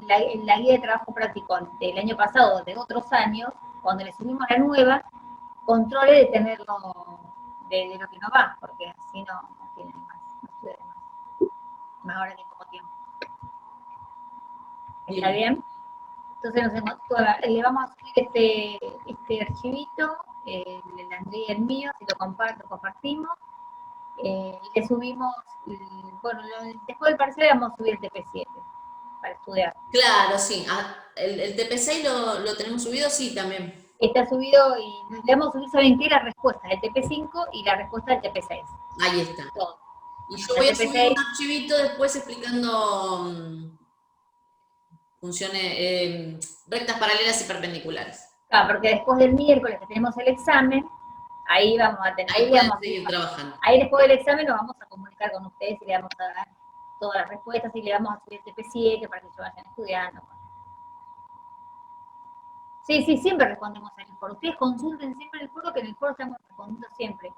la guía de trabajo práctico del año pasado, de otros años, cuando le subimos la nueva, controle de tenerlo de lo que no va, porque así no tiene más, no estudia más ahora que poco tiempo. ¿Está bien? Entonces le vamos a subir este archivito, el André y el mío, si lo compartimos. Y le subimos, bueno, después del parcial vamos a subir el TP7 para estudiar. Claro, sí. El TP6 lo tenemos subido, sí, también. Está subido y le vamos a subir, ¿saben qué? La respuesta del TP5 y la respuesta del TP6. Ahí está. Todo. Y yo voy a subir un archivito después explicando funciones, rectas paralelas y perpendiculares. Claro, porque después del miércoles que tenemos el examen, ahí vamos a tener, Ahí pueden seguir trabajando. Ahí después del examen nos vamos a comunicar con ustedes y le vamos a dar todas las respuestas y le vamos a subir el TP7 para que se vayan estudiando. Sí, siempre respondemos en el foro. Ustedes consulten siempre en el foro, que en el foro estamos respondiendo siempre.